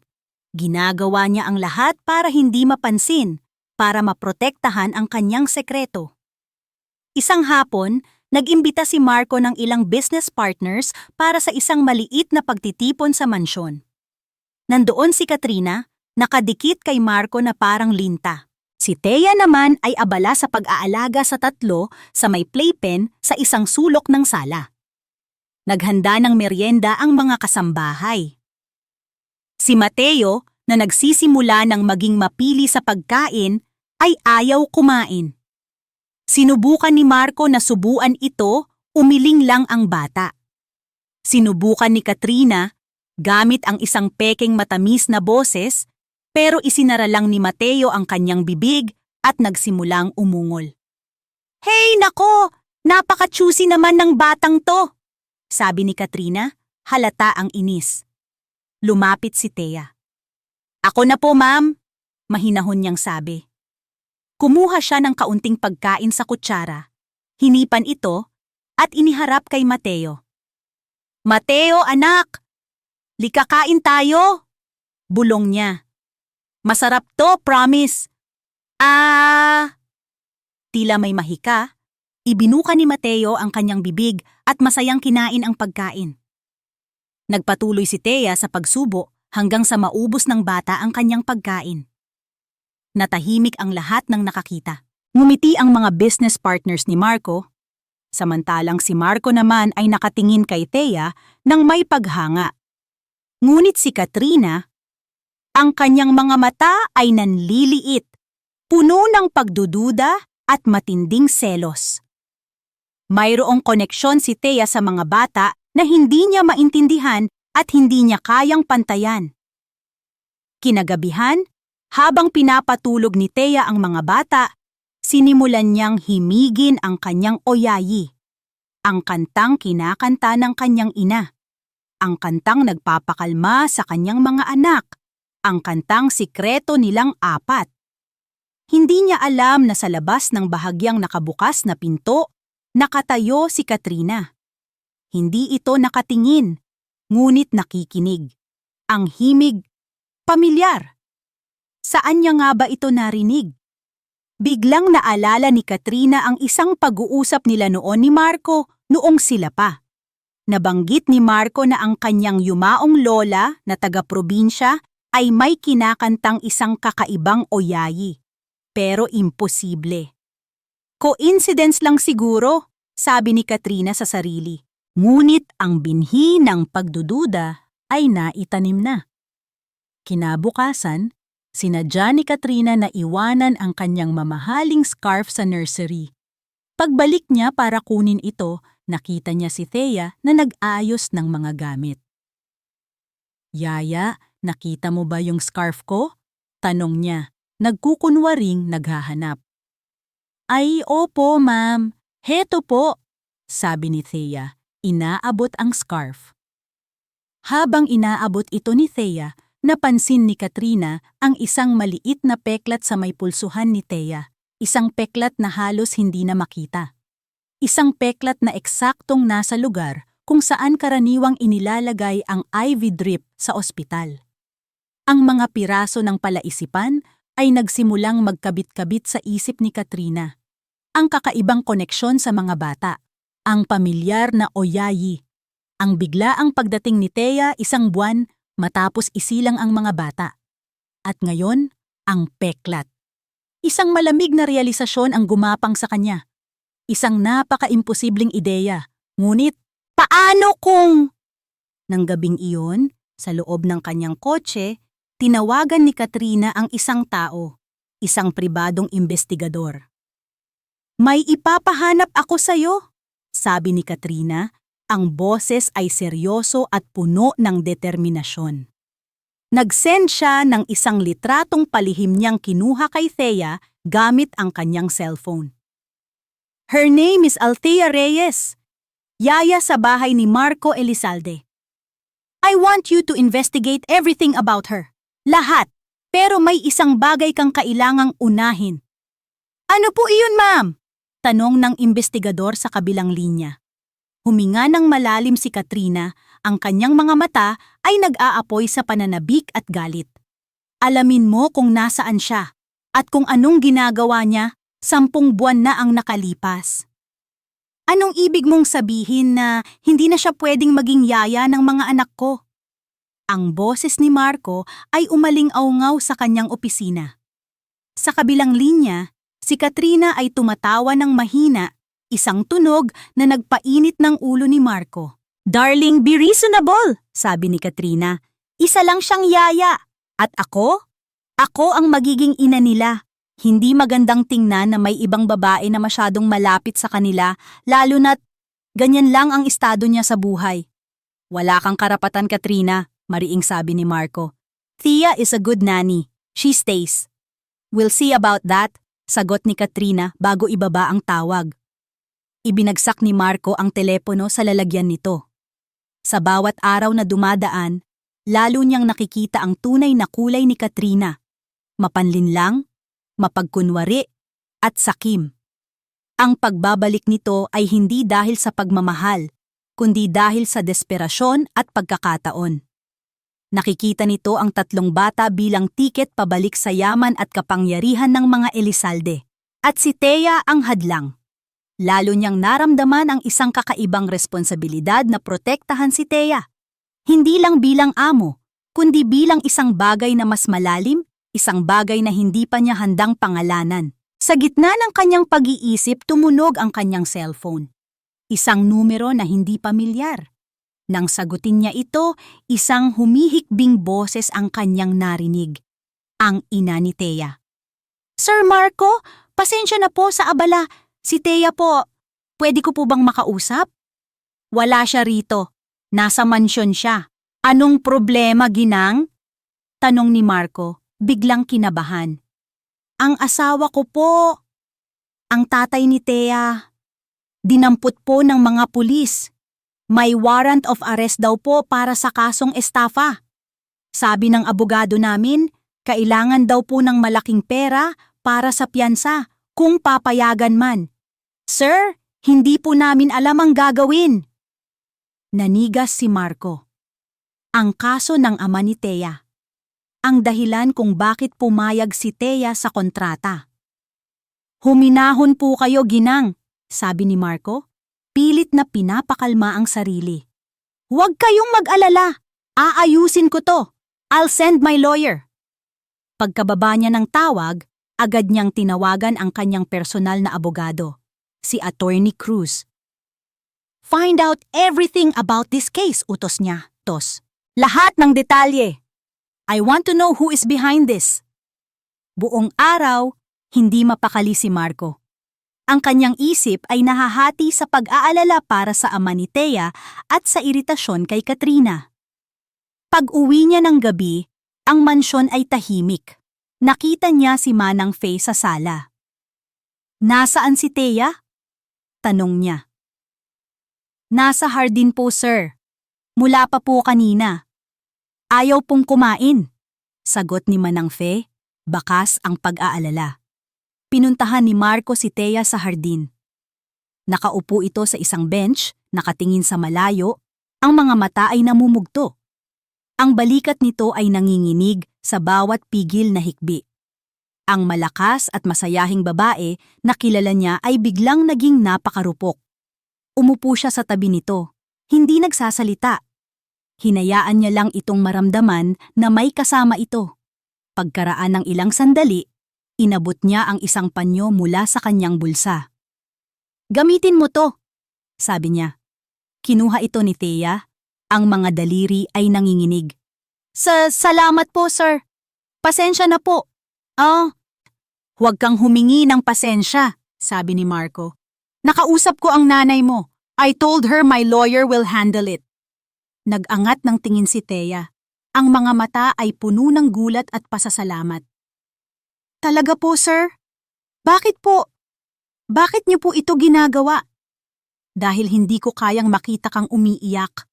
Ginagawa niya ang lahat para hindi mapansin, para maprotektahan ang kanyang sekreto. Isang hapon, nag-imbita si Marco ng ilang business partners para sa isang maliit na pagtitipon sa mansyon. Nandoon si Katrina, nakadikit kay Marco na parang linta. Si Thea naman ay abala sa pag-aalaga sa tatlo sa may playpen sa isang sulok ng sala. Naghanda ng merienda ang mga kasambahay. Si Mateo, na nagsisimula ng maging mapili sa pagkain, ay ayaw kumain. Sinubukan ni Marco na subuan ito, umiling lang ang bata. Sinubukan ni Katrina, gamit ang isang pekeng matamis na boses, pero isinara lang ni Mateo ang kanyang bibig at nagsimulang umungol. "Hey nako, napaka-choosy naman ng batang to," sabi ni Katrina, halata ang inis. Lumapit si Thea. "Ako na po, ma'am," mahinahon niyang sabi. Kumuha siya ng kaunting pagkain sa kutsara, hinipan ito, at iniharap kay Mateo. "Mateo, anak! Likakain tayo!" Bulong niya. "Masarap to, promise!" Tila may mahika, ibinuka ni Mateo ang kanyang bibig at masayang kinain ang pagkain. Nagpatuloy si Thea sa pagsubo hanggang sa maubos ng bata ang kanyang pagkain. Natahimik ang lahat ng nakakita. Ngumiti ang mga business partners ni Marco. Samantalang si Marco naman ay nakatingin kay Thea nang may paghanga. Ngunit si Katrina, ang kanyang mga mata ay nanliliit, puno ng pagdududa at matinding selos. Mayroong koneksyon si Thea sa mga bata na hindi niya maintindihan at hindi niya kayang pantayan. Kinagabihan, habang pinapatulog ni Thea ang mga bata, sinimulan niyang himigin ang kanyang oyayi, ang kantang kinakanta ng kanyang ina, ang kantang nagpapakalma sa kanyang mga anak, ang kantang sikreto nilang apat. Hindi niya alam na sa labas ng bahagyang nakabukas na pinto, nakatayo si Katrina. Hindi ito nakatingin, ngunit nakikinig. Ang himig, pamilyar. Saan niya nga ba ito narinig? Biglang naalala ni Katrina ang isang pag-uusap nila noon ni Marco noong sila pa. Nabanggit ni Marco na ang kanyang yumaong lola na taga-probinsya ay may kinakantang isang kakaibang oyayi. Pero imposible. Coincidence lang siguro, sabi ni Katrina sa sarili. Ngunit ang binhi ng pagdududa ay naitanim na. Kinabukasan, sinadya ni Katrina na iwanan ang kanyang mamahaling scarf sa nursery. Pagbalik niya para kunin ito, nakita niya si Thea na nag-aayos ng mga gamit. "Yaya, nakita mo ba yung scarf ko?" tanong niya, nagkukunwaring naghahanap. "Ay, opo, ma'am. Heto po," sabi ni Thea, inaabot ang scarf. Habang inaabot ito ni Thea, napansin ni Katrina ang isang maliit na peklat sa may pulsuhan ni Thea, isang peklat na halos hindi na makita. Isang peklat na eksaktong nasa lugar kung saan karaniwang inilalagay ang IV drip sa ospital. Ang mga piraso ng palaisipan ay nagsimulang magkabit-kabit sa isip ni Katrina. Ang kakaibang koneksyon sa mga bata, ang pamilyar na oyayi, ang biglaang pagdating ni Thea 1 buwan matapos isilang ang mga bata. At ngayon, ang peklat. Isang malamig na realisasyon ang gumapang sa kanya. Isang napaka-imposibleng ideya. Ngunit, paano kung... Nang gabing iyon, sa loob ng kanyang kotse, tinawagan ni Katrina ang isang tao, isang pribadong investigador. "May ipapahanap ako sa'yo," sabi ni Katrina. Ang boses ay seryoso at puno ng determinasyon. Nag-send siya ng isang litratong palihim niyang kinuha kay Thea gamit ang kanyang cellphone. "Her name is Althea Reyes. Yaya sa bahay ni Marco Elizalde. I want you to investigate everything about her. Lahat. Pero may isang bagay kang kailangang unahin." "Ano po iyon, ma'am?" tanong ng investigador sa kabilang linya. Huminga ng malalim si Katrina, ang kanyang mga mata ay nag-aapoy sa pananabik at galit. "Alamin mo kung nasaan siya at kung anong ginagawa niya 10 buwan na ang nakalipas." "Anong ibig mong sabihin na hindi na siya pwedeng maging yaya ng mga anak ko?" Ang boses ni Marco ay umaling-aungaw sa kanyang opisina. Sa kabilang linya, si Katrina ay tumatawa ng mahina, isang tunog na nagpainit ng ulo ni Marco. "Darling, be reasonable," sabi ni Katrina. "Isa lang siyang yaya. At ako? Ako ang magiging ina nila. Hindi magandang tingnan na may ibang babae na masyadong malapit sa kanila, lalo na't ganyan lang ang estado niya sa buhay." "Wala kang karapatan, Katrina," mariing sabi ni Marco. "Thea is a good nanny. She stays." "We'll see about that," sagot ni Katrina bago ibaba ang tawag. Ibinagsak ni Marco ang telepono sa lalagyan nito. Sa bawat araw na dumadaan, lalo niyang nakikita ang tunay na kulay ni Katrina. Mapanlinlang, mapagkunwari, at sakim. Ang pagbabalik nito ay hindi dahil sa pagmamahal, kundi dahil sa desperasyon at pagkakataon. Nakikita nito ang 3 bata bilang tiket pabalik sa yaman at kapangyarihan ng mga Elizalde. At si Thea ang hadlang. Lalo niyang naramdaman ang isang kakaibang responsibilidad na protektahan si Thea. Hindi lang bilang amo, kundi bilang isang bagay na mas malalim, isang bagay na hindi pa niya handang pangalanan. Sa gitna ng kanyang pag-iisip, tumunog ang kanyang cellphone. Isang numero na hindi pamilyar. Nang sagutin niya ito, isang humihikbing boses ang kanyang narinig. Ang ina ni Thea. Sir Marco, pasensya na po sa abala. Si Thea po, pwede ko po bang makausap? Wala siya rito. Nasa mansyon siya. Anong problema, ginang? Tanong ni Marco, biglang kinabahan. Ang asawa ko po. Ang tatay ni Thea. Dinampot po ng mga pulis. May warrant of arrest daw po para sa kasong estafa. Sabi ng abogado namin, kailangan daw po ng malaking pera para sa piyansa kung papayagan man. Sir, hindi po namin alam ang gagawin. Nanigas si Marco. Ang kaso ng ama ni Thea. Ang dahilan kung bakit pumayag si Thea sa kontrata. Huminahon po kayo, ginang, sabi ni Marco. Pilit na pinapakalma ang sarili. Huwag kayong mag-alala. Aayusin ko to. I'll send my lawyer. Pagkababa niya ng tawag, agad niyang tinawagan ang kanyang personal na abogado, si Attorney Cruz. Find out everything about this case, utos niya, Tos. Lahat ng detalye. I want to know who is behind this. Buong araw, hindi mapakali si Marco. Ang kanyang isip ay nahahati sa pag-aalala para sa ama ni Thea at sa iritasyon kay Katrina. Pag-uwi niya ng gabi, ang mansyon ay tahimik. Nakita niya si Manang Faye sa sala. Nasaan si Thea? Tanong niya. Nasa hardin po, sir. Mula pa po kanina. Ayaw pong kumain. Sagot ni Manang Faye, bakas ang pag-aalala. Pinuntahan ni Marco si Thea sa hardin. Nakaupo ito sa isang bench, nakatingin sa malayo, ang mga mata ay namumugto. Ang balikat nito ay nanginginig sa bawat pigil na hikbi. Ang malakas at masayahing babae na kilala niya ay biglang naging napakarupok. Umupo siya sa tabi nito, hindi nagsasalita. Hinayaan niya lang itong maramdaman na may kasama ito. Pagkaraan ng ilang sandali, inabot niya ang isang panyo mula sa kanyang bulsa. Gamitin mo to, sabi niya. Kinuha ito ni Thea. Ang mga daliri ay nanginginig. Salamat po, sir. Pasensya na po. Huwag kang humingi ng pasensya, sabi ni Marco. Nakausap ko ang nanay mo. I told her my lawyer will handle it. Nag-angat ng tingin si Thea. Ang mga mata ay puno ng gulat at pasasalamat. Talaga po, sir? Bakit po? Bakit niyo po ito ginagawa? Dahil hindi ko kayang makita kang umiiyak.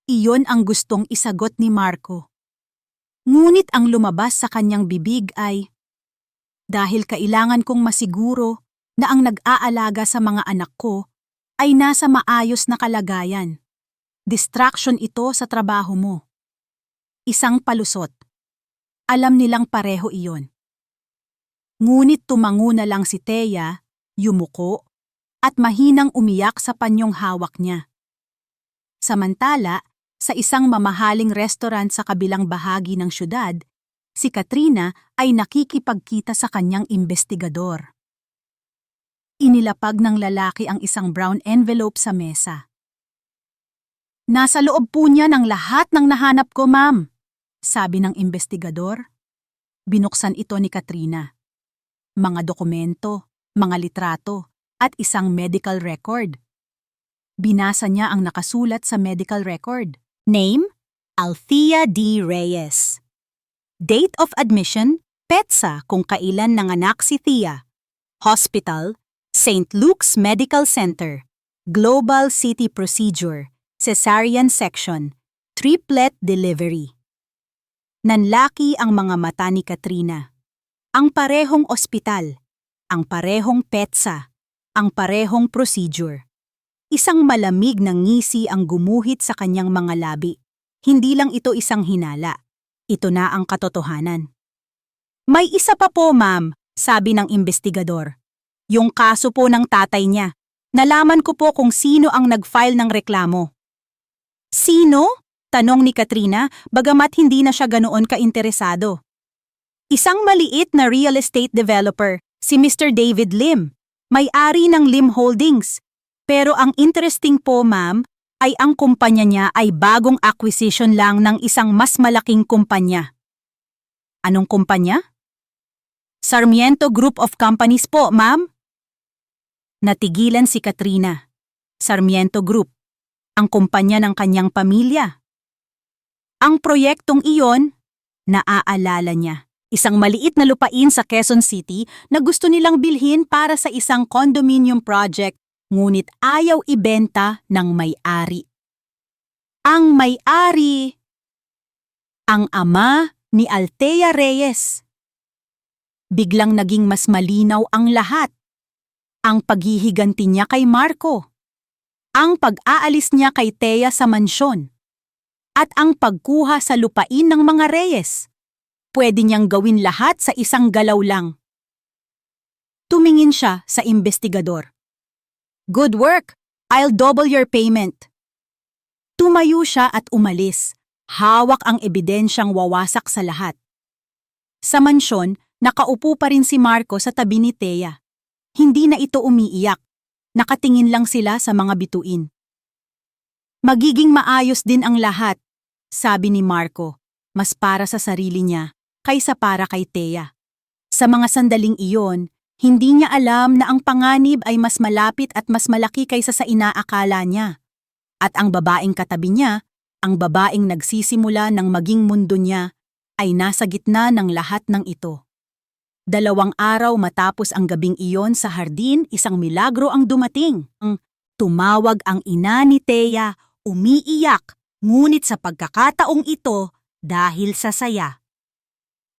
Iyon ang gustong isagot ni Marco. Ngunit ang lumabas sa kanyang bibig ay, dahil kailangan kong masiguro na ang nag-aalaga sa mga anak ko ay nasa maayos na kalagayan. Distraction ito sa trabaho mo. Isang palusot. Alam nilang pareho iyon. Ngunit tumango na lang si Thea, yumuko, at mahinang umiyak sa panyong hawak niya. Samantala, sa isang mamahaling restaurant sa kabilang bahagi ng syudad, si Katrina ay nakikipagkita sa kanyang investigador. Inilapag ng lalaki ang isang brown envelope sa mesa. Nasa loob po niya ng lahat ng nahanap ko, ma'am, sabi ng investigador. Binuksan ito ni Katrina. Mga dokumento, mga litrato, at isang medical record. Binasa niya ang nakasulat sa medical record. Name, Althea D. Reyes. Date of admission, PETSA kung kailan nanganak si Thea. Hospital, St. Luke's Medical Center. Global City Procedure, Cesarean Section, Triplet Delivery. Nanlaki ang mga mata ni Katrina. Ang parehong ospital, ang parehong PETSA, ang parehong procedure. Isang malamig na ngisi ang gumuhit sa kanyang mga labi. Hindi lang ito isang hinala. Ito na ang katotohanan. May isa pa po, ma'am, sabi ng investigador. Yung kaso po ng tatay niya. Nalaman ko po kung sino ang nag-file ng reklamo. Sino? Tanong ni Katrina, bagamat hindi na siya ganoon kainteresado. Isang maliit na real estate developer, si Mr. David Lim, may-ari ng Lim Holdings. Pero ang interesting po, ma'am, ay ang kumpanya niya ay bagong acquisition lang ng isang mas malaking kumpanya. Anong kumpanya? Sarmiento Group of Companies po, ma'am. Natigilan si Katrina. Sarmiento Group, ang kumpanya ng kanyang pamilya. Ang proyektong iyon, naaalala niya. Isang maliit na lupain sa Quezon City na gusto nilang bilhin para sa isang condominium project, ngunit ayaw ibenta ng may-ari. Ang may-ari, ang ama ni Althea Reyes. Biglang naging mas malinaw ang lahat. Ang paghihiganti niya kay Marco, ang pag-aalis niya kay Thea sa mansyon, at ang pagkuha sa lupain ng mga Reyes. Pwede niyang gawin lahat sa isang galaw lang. Tumingin siya sa investigador. Good work! I'll double your payment. Tumayo siya at umalis. Hawak ang ebidensyang wawasak sa lahat. Sa mansyon, nakaupo pa rin si Marco sa tabi ni Thea. Hindi na ito umiiyak. Nakatingin lang sila sa mga bituin. Magiging maayos din ang lahat, sabi ni Marco, mas para sa sarili niya kaysa para kay Thea. Sa mga sandaling iyon, hindi niya alam na ang panganib ay mas malapit at mas malaki kaysa sa inaakala niya. At ang babaeng katabi niya, ang babaeng nagsisimula ng maging mundo niya, ay nasa gitna ng lahat ng ito. 2 araw matapos ang gabing iyon sa hardin, isang milagro ang dumating. Tumawag ang ina ni Thea, umiiyak, ngunit sa pagkakataong ito, dahil sa saya.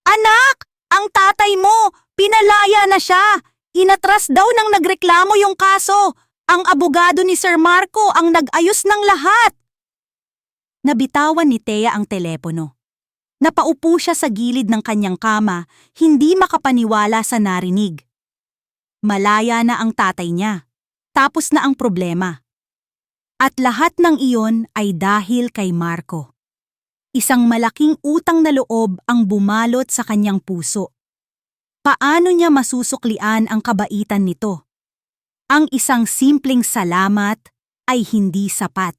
Anak! Ang tatay mo! Pinalaya na siya! Inatras daw nang nagreklamo yung kaso! Ang abogado ni Sir Marco ang nag-ayos ng lahat! Nabitawan ni Thea ang telepono. Napaupo siya sa gilid ng kanyang kama, hindi makapaniwala sa narinig. Malaya na ang tatay niya. Tapos na ang problema. At lahat ng iyon ay dahil kay Marco. Isang malaking utang na loob ang bumalot sa kanyang puso. Paano niya masusuklian ang kabaitan nito? Ang isang simpleng salamat ay hindi sapat.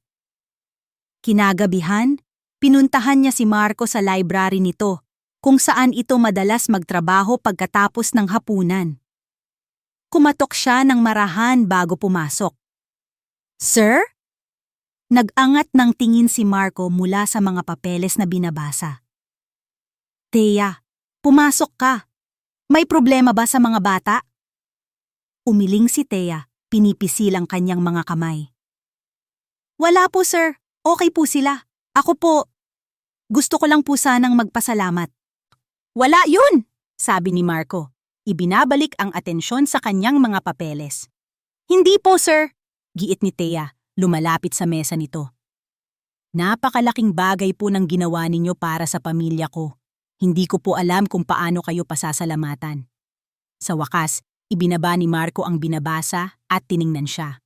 Kinagabihan, pinuntahan niya si Marco sa library nito, kung saan ito madalas magtrabaho pagkatapos ng hapunan. Kumatok siya ng marahan bago pumasok. Sir? Nag-angat ng tingin si Marco mula sa mga papeles na binabasa. Thea, pumasok ka. May problema ba sa mga bata? Umiling si Thea, pinipisil ang kanyang mga kamay. Wala po sir, okay po sila. Ako po, gusto ko lang po sanang magpasalamat. Wala yun, sabi ni Marco. Ibinabalik ang atensyon sa kanyang mga papeles. Hindi po sir, giit ni Thea, lumalapit sa mesa nito. Napakalaking bagay po ng ginawa ninyo para sa pamilya ko. Hindi ko po alam kung paano kayo pasasalamatan. Sa wakas, ibinaba ni Marco ang binabasa at tiningnan siya.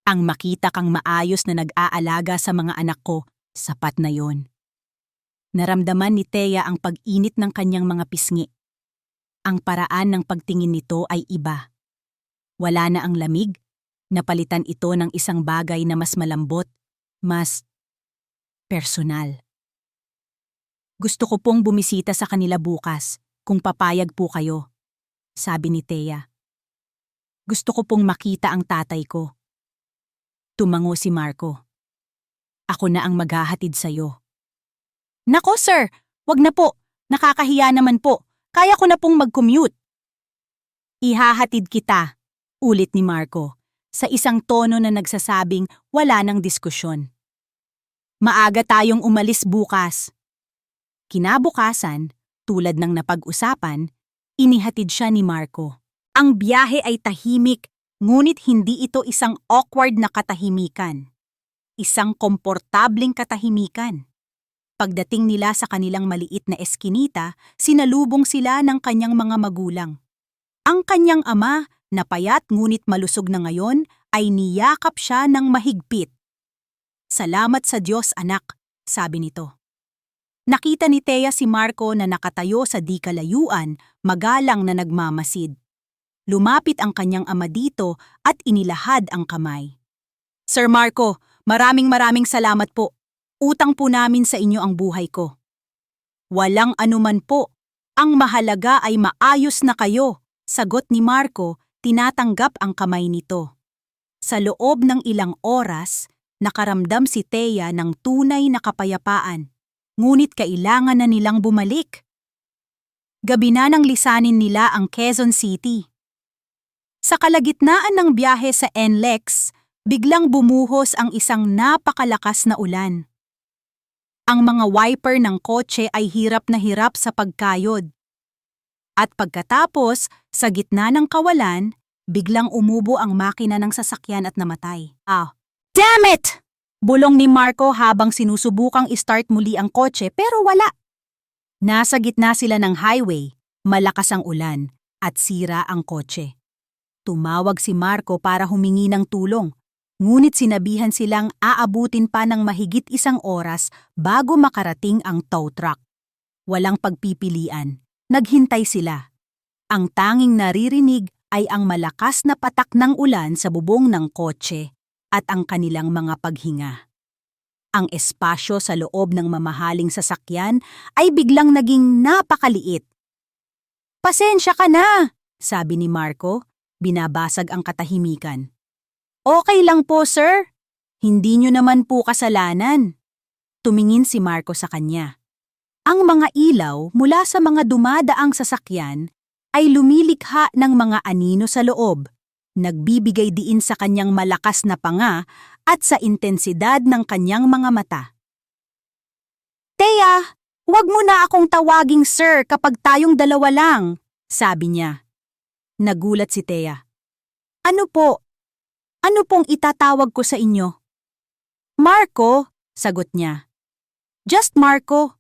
Ang makita kang maayos na nag-aalaga sa mga anak ko, sapat na yon. Naramdaman ni Thea ang pag-init ng kanyang mga pisngi. Ang paraan ng pagtingin nito ay iba. Wala na ang lamig, napalitan ito ng isang bagay na mas malambot, mas personal. Gusto ko pong bumisita sa kanila bukas, kung papayag po kayo, sabi ni Thea. Gusto ko pong makita ang tatay ko. Tumango si Marco. Ako na ang maghahatid sa'yo. Nako sir, wag na po. Nakakahiya naman po. Kaya ko na pong mag-commute. Ihahatid kita, ulit ni Marco, sa isang tono na nagsasabing wala ng diskusyon. Maaga tayong umalis bukas. Kinabukasan, tulad ng napag-usapan, inihatid siya ni Marco. Ang biyahe ay tahimik, ngunit hindi ito isang awkward na katahimikan. Isang komportableng katahimikan. Pagdating nila sa kanilang maliit na eskinita, sinalubong sila ng kanyang mga magulang. Ang kanyang ama, na payat ngunit malusog na ngayon, ay niyakap siya ng mahigpit. Salamat sa Diyos, anak, sabi nito. Nakita ni Thea si Marco na nakatayo sa di kalayuan, magalang na nagmamasid. Lumapit ang kanyang ama dito at inilahad ang kamay. Sir Marco, maraming salamat po. Utang po namin sa inyo ang buhay ko. Walang anuman po. Ang mahalaga ay maayos na kayo, sagot ni Marco, tinatanggap ang kamay nito. Sa loob ng ilang oras, nakaramdam si Thea ng tunay na kapayapaan. Ngunit kailangan na nilang bumalik. Gabi na nang lisanin nila ang Quezon City. Sa kalagitnaan ng biyahe sa NLEX, biglang bumuhos ang isang napakalakas na ulan. Ang mga wiper ng kotse ay hirap na hirap sa pagkayod. At pagkatapos, sa gitna ng kawalan, biglang umubo ang makina ng sasakyan at namatay. Damn it! Bulong ni Marco habang sinusubukang i-start muli ang kotse pero wala. Nasa gitna sila ng highway, malakas ang ulan, at sira ang kotse. Tumawag si Marco para humingi ng tulong. Ngunit sinabihan silang aabutin pa ng mahigit 1 oras bago makarating ang tow truck. Walang pagpipilian, naghintay sila. Ang tanging naririnig ay ang malakas na patak ng ulan sa bubong ng kotse at ang kanilang mga paghinga. Ang espasyo sa loob ng mamahaling sasakyan ay biglang naging napakaliit. "Pasensya ka na," sabi ni Marco, binabasag ang katahimikan. "Okay lang po, sir. Hindi nyo naman po kasalanan." Tumingin si Marco sa kanya. Ang mga ilaw mula sa mga dumadaang sasakyan ay lumilikha ng mga anino sa loob, nagbibigay diin sa kanyang malakas na panga at sa intensidad ng kanyang mga mata. "Thea, wag mo na akong tawaging sir kapag tayong dalawa lang," sabi niya. Nagulat si Thea. "Ano po? Ano pong itatawag ko sa inyo?" "Marco," sagot niya. "Just Marco."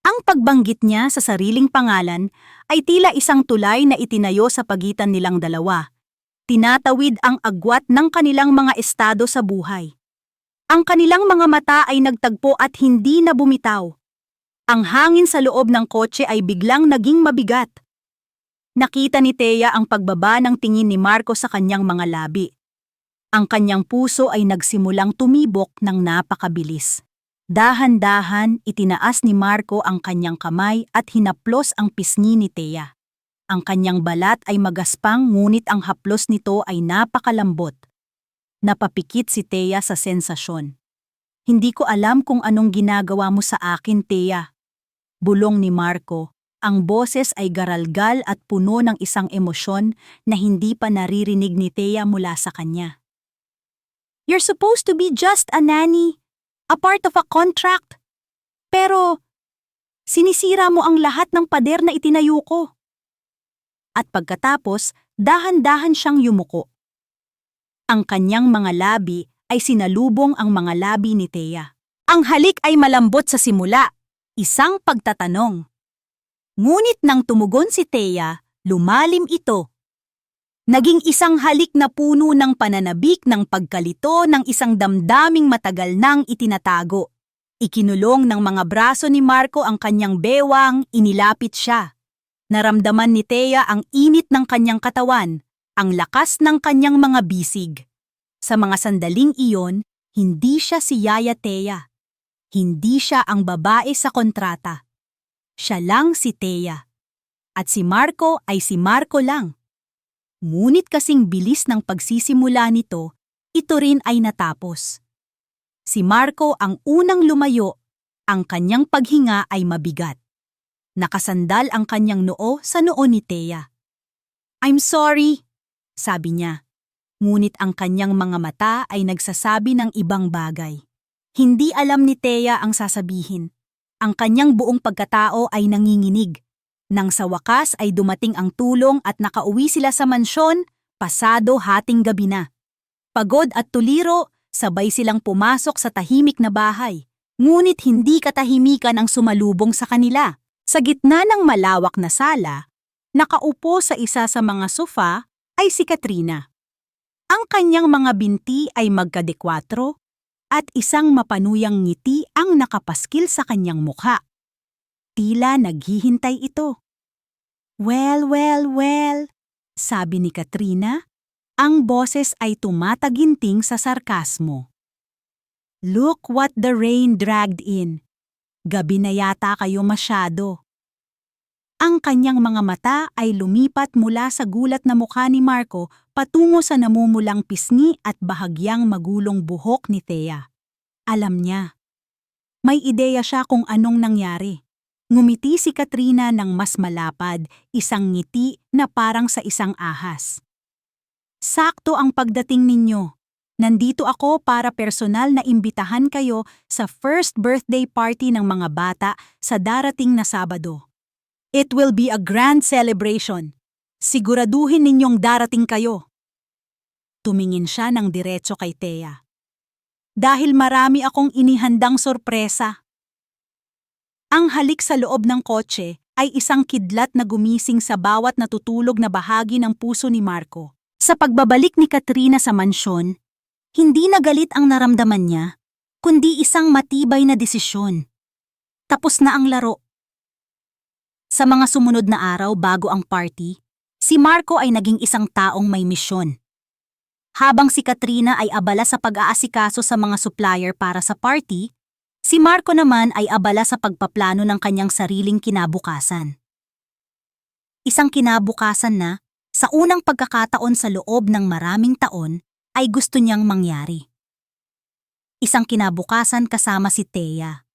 Ang pagbanggit niya sa sariling pangalan ay tila isang tulay na itinayo sa pagitan nilang dalawa. Tinatawid ang agwat ng kanilang mga estado sa buhay. Ang kanilang mga mata ay nagtagpo at hindi na bumitaw. Ang hangin sa loob ng kotse ay biglang naging mabigat. Nakita ni Thea ang pagbaba ng tingin ni Marco sa kanyang mga labi. Ang kanyang puso ay nagsimulang tumibok ng napakabilis. Dahan-dahan itinaas ni Marco ang kanyang kamay at hinaplos ang pisngi ni Thea. Ang kanyang balat ay magaspang ngunit ang haplos nito ay napakalambot. Napapikit si Thea sa sensasyon. "Hindi ko alam kung anong ginagawa mo sa akin, Thea." Bulong ni Marco. Ang boses ay garalgal at puno ng isang emosyon na hindi pa naririnig ni Thea mula sa kanya. "You're supposed to be just a nanny, a part of a contract. Pero, sinisira mo ang lahat ng pader na itinayo ko." At pagkatapos, dahan-dahan siyang yumuko. Ang kanyang mga labi ay sinalubong ang mga labi ni Thea. Ang halik ay malambot sa simula, isang pagtatanong. Ngunit nang tumugon si Thea, lumalim ito. Naging isang halik na puno ng pananabik ng pagkalito ng isang damdaming matagal nang itinatago. Ikinulong ng mga braso ni Marco ang kanyang bewang, inilapit siya. Naramdaman ni Thea ang init ng kanyang katawan, ang lakas ng kanyang mga bisig. Sa mga sandaling iyon, hindi siya si Yaya Thea. Hindi siya ang babae sa kontrata. Siya lang si Thea. At si Marco ay si Marco lang. Ngunit kasing bilis ng pagsisimula nito, ito rin ay natapos. Si Marco ang unang lumayo, ang kanyang paghinga ay mabigat. Nakasandal ang kanyang noo sa noo ni Thea. "I'm sorry," sabi niya. Ngunit ang kanyang mga mata ay nagsasabi ng ibang bagay. Hindi alam ni Thea ang sasabihin. Ang kanyang buong pagkatao ay nanginginig. Nang sa wakas ay dumating ang tulong at nakauwi sila sa mansyon, pasado hating gabi na. Pagod at tuliro, sabay silang pumasok sa tahimik na bahay. Ngunit hindi katahimikan ang sumalubong sa kanila. Sa gitna ng malawak na sala, nakaupo sa isa sa mga sofa ay si Katrina. Ang kanyang mga binti ay magkadekwatro at isang mapanuyang ngiti ang nakapaskil sa kanyang mukha. Tila naghihintay ito. Well, Sabi ni Katrina, ang boses ay tumataginting sa sarkasmo. Look what the rain dragged in. Gabi na yata kayo masyado. Ang kanyang mga mata ay lumipat mula sa gulat na mukha ni Marco patungo sa namumulang pisngi at bahagyang magulong buhok ni Thea. Alam niya. May ideya siya kung anong nangyari. Ngumiti si Katrina ng mas malapad, isang ngiti na parang sa isang ahas. Sakto ang pagdating ninyo. Nandito ako para personal na imbitahan kayo sa first birthday party ng mga bata sa darating na Sabado. It will be a grand celebration. Siguraduhin ninyong darating kayo. Tumingin siya ng diretso kay Thea. Dahil marami akong inihandang sorpresa. Ang halik sa loob ng kotse ay isang kidlat na gumising sa bawat natutulog na bahagi ng puso ni Marco. Sa pagbabalik ni Katrina sa mansyon, hindi na galit ang naramdaman niya, kundi isang matibay na desisyon. Tapos na ang laro. Sa mga sumunod na araw bago ang party, si Marco ay naging isang taong may misyon. Habang si Katrina ay abala sa pag-aasikaso sa mga supplier para sa party, si Marco naman ay abala sa pagpaplano ng kanyang sariling kinabukasan. Isang kinabukasan na, sa unang pagkakataon sa loob ng maraming taon, ay gusto niyang mangyari. Isang kinabukasan kasama si Thea.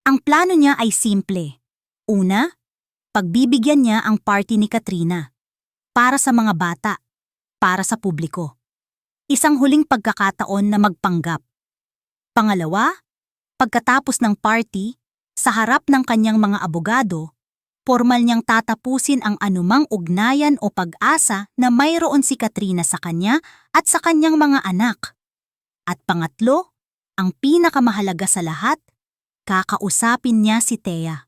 Ang plano niya ay simple. Una, pagbibigyan niya ang party ni Katrina. Para sa mga bata. Para sa publiko. Isang huling pagkakataon na magpanggap. Pangalawa, pagkatapos ng party, sa harap ng kanyang mga abogado, formal niyang tatapusin ang anumang ugnayan o pag-asa na mayroon si Katrina sa kanya at sa kanyang mga anak. At pangatlo, ang pinakamahalaga sa lahat, kakausapin niya si Thea.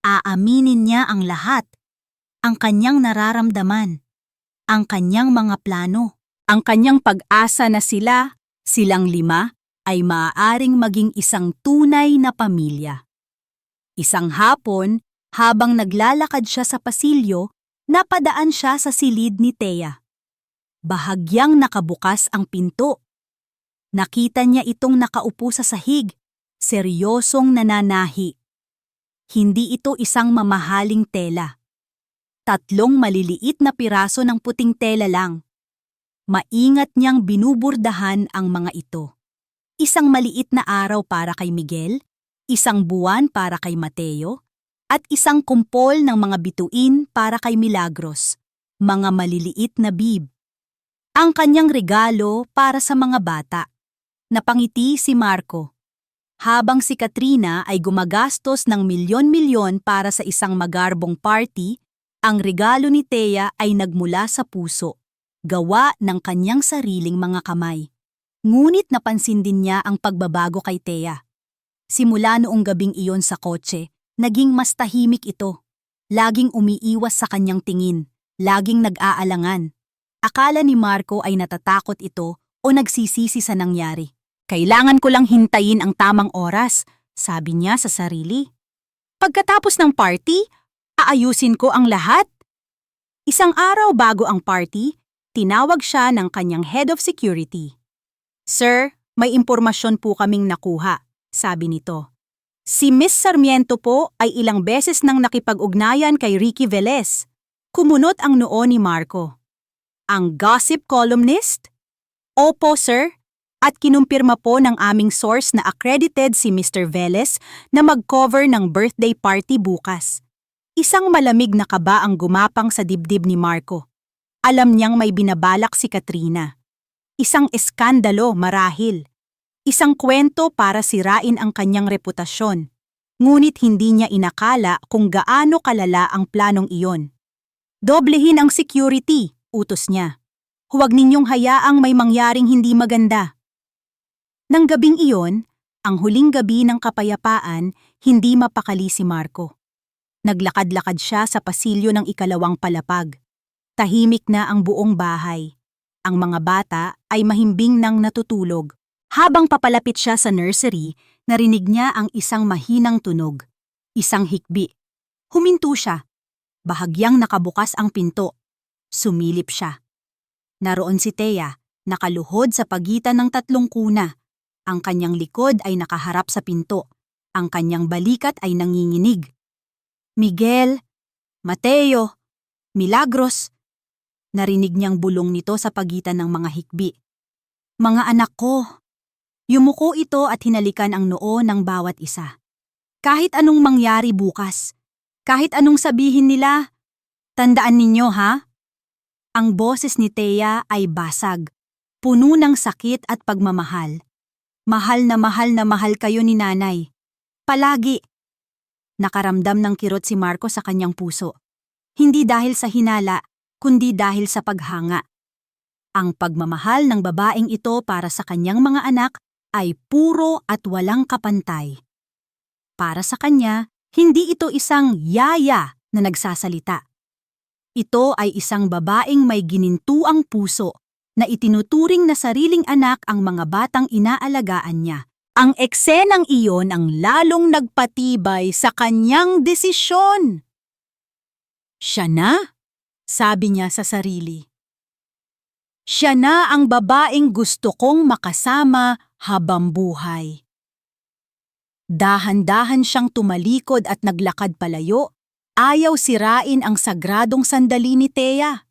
Aaminin niya ang lahat, ang kanyang nararamdaman, ang kanyang mga plano, ang kanyang pag-asa na silang lima, ay maaaring maging isang tunay na pamilya. Isang hapon, habang naglalakad siya sa pasilyo, napadaan siya sa silid ni Thea. Bahagyang nakabukas ang pinto. Nakita niya itong nakaupo sa sahig, seryosong nananahi. Hindi ito isang mamahaling tela. 3 maliliit na piraso ng puting tela lang. Maingat niyang binuburdahan ang mga ito. Isang maliit na araw para kay Miguel, isang buwan para kay Mateo, at isang kumpol ng mga bituin para kay Milagros, mga maliliit na bib. Ang kanyang regalo para sa mga bata. Napangiti si Marco. Habang si Katrina ay gumagastos ng milyon-milyon para sa isang magarbong party, ang regalo ni Thea ay nagmula sa puso, gawa ng kanyang sariling mga kamay. Ngunit napansin din niya ang pagbabago kay Thea. Simula noong gabing iyon sa kotse, naging mas tahimik ito. Laging umiiwas sa kanyang tingin, laging nag-aalangan. Akala ni Marco ay natatakot ito o nagsisisi sa nangyari. Kailangan ko lang hintayin ang tamang oras, sabi niya sa sarili. Pagkatapos ng party, aayusin ko ang lahat. Isang araw bago ang party, tinawag siya ng kanyang head of security. Sir, may impormasyon po kaming nakuha, sabi nito. Si Miss Sarmiento po ay ilang beses nang nakipag-ugnayan kay Ricky Velez. Kumunot ang noo ni Marco. Ang gossip columnist? Opo, sir. At kinumpirma po ng aming source na accredited si Mr. Velez na mag-cover ng birthday party bukas. Isang malamig na kaba ang gumapang sa dibdib ni Marco. Alam niyang may binabalak si Katrina. Isang eskandalo marahil. Isang kwento para sirain ang kanyang reputasyon. Ngunit hindi niya inakala kung gaano kalala ang planong iyon. Doblehin ang security, utos niya. Huwag ninyong hayaang may mangyaring hindi maganda. Nang gabing iyon, ang huling gabi ng kapayapaan, hindi mapakali si Marco. Naglakad-lakad siya sa pasilyo ng ikalawang palapag. Tahimik na ang buong bahay. Ang mga bata ay mahimbing nang natutulog. Habang papalapit siya sa nursery, narinig niya ang isang mahinang tunog. Isang hikbi. Huminto siya. Bahagyang nakabukas ang pinto. Sumilip siya. Naroon si Thea, nakaluhod sa pagitan ng tatlong kuna. Ang kanyang likod ay nakaharap sa pinto. Ang kanyang balikat ay nanginginig. Miguel, Mateo, Milagros. Narinig niyang bulong nito sa pagitan ng mga hikbi. Mga anak ko. Yumuko ito at hinalikan ang noo ng bawat isa. Kahit anong mangyari bukas, kahit anong sabihin nila, tandaan ninyo ha? Ang boses ni Thea ay basag, puno ng sakit at pagmamahal. Mahal na mahal kayo ni nanay. Palagi. Nakaramdam ng kirot si Marco sa kanyang puso. Hindi dahil sa hinala, kundi dahil sa paghanga. Ang pagmamahal ng babaeng ito para sa kanyang mga anak ay puro at walang kapantay. Para sa kanya, hindi ito isang yaya na nagsasalita. Ito ay isang babaeng may ginintuang puso na itinuturing na sariling anak ang mga batang inaalagaan niya. Ang eksenang iyon ang lalong nagpatibay sa kanyang desisyon. Siya na, sabi niya sa sarili. Siya na ang babaeng gusto kong makasama habang buhay. Dahan-dahan siyang tumalikod at naglakad palayo, ayaw sirain ang sagradong sandali ni Thea.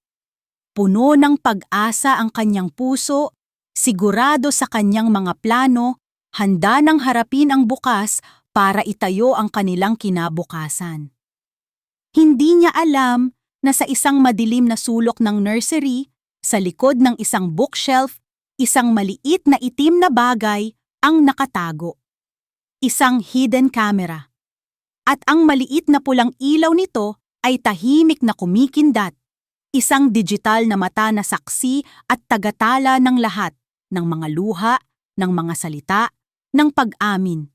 Puno ng pag-asa ang kanyang puso, sigurado sa kanyang mga plano, handa nang harapin ang bukas para itayo ang kanilang kinabukasan. Hindi niya alam na sa isang madilim na sulok ng nursery, sa likod ng isang bookshelf, isang maliit na itim na bagay ang nakatago. Isang hidden camera. At ang maliit na pulang ilaw nito ay tahimik na kumikindat. Isang digital na mata na saksi at tagatala ng lahat, ng mga luha, ng mga salita, ng pag-amin,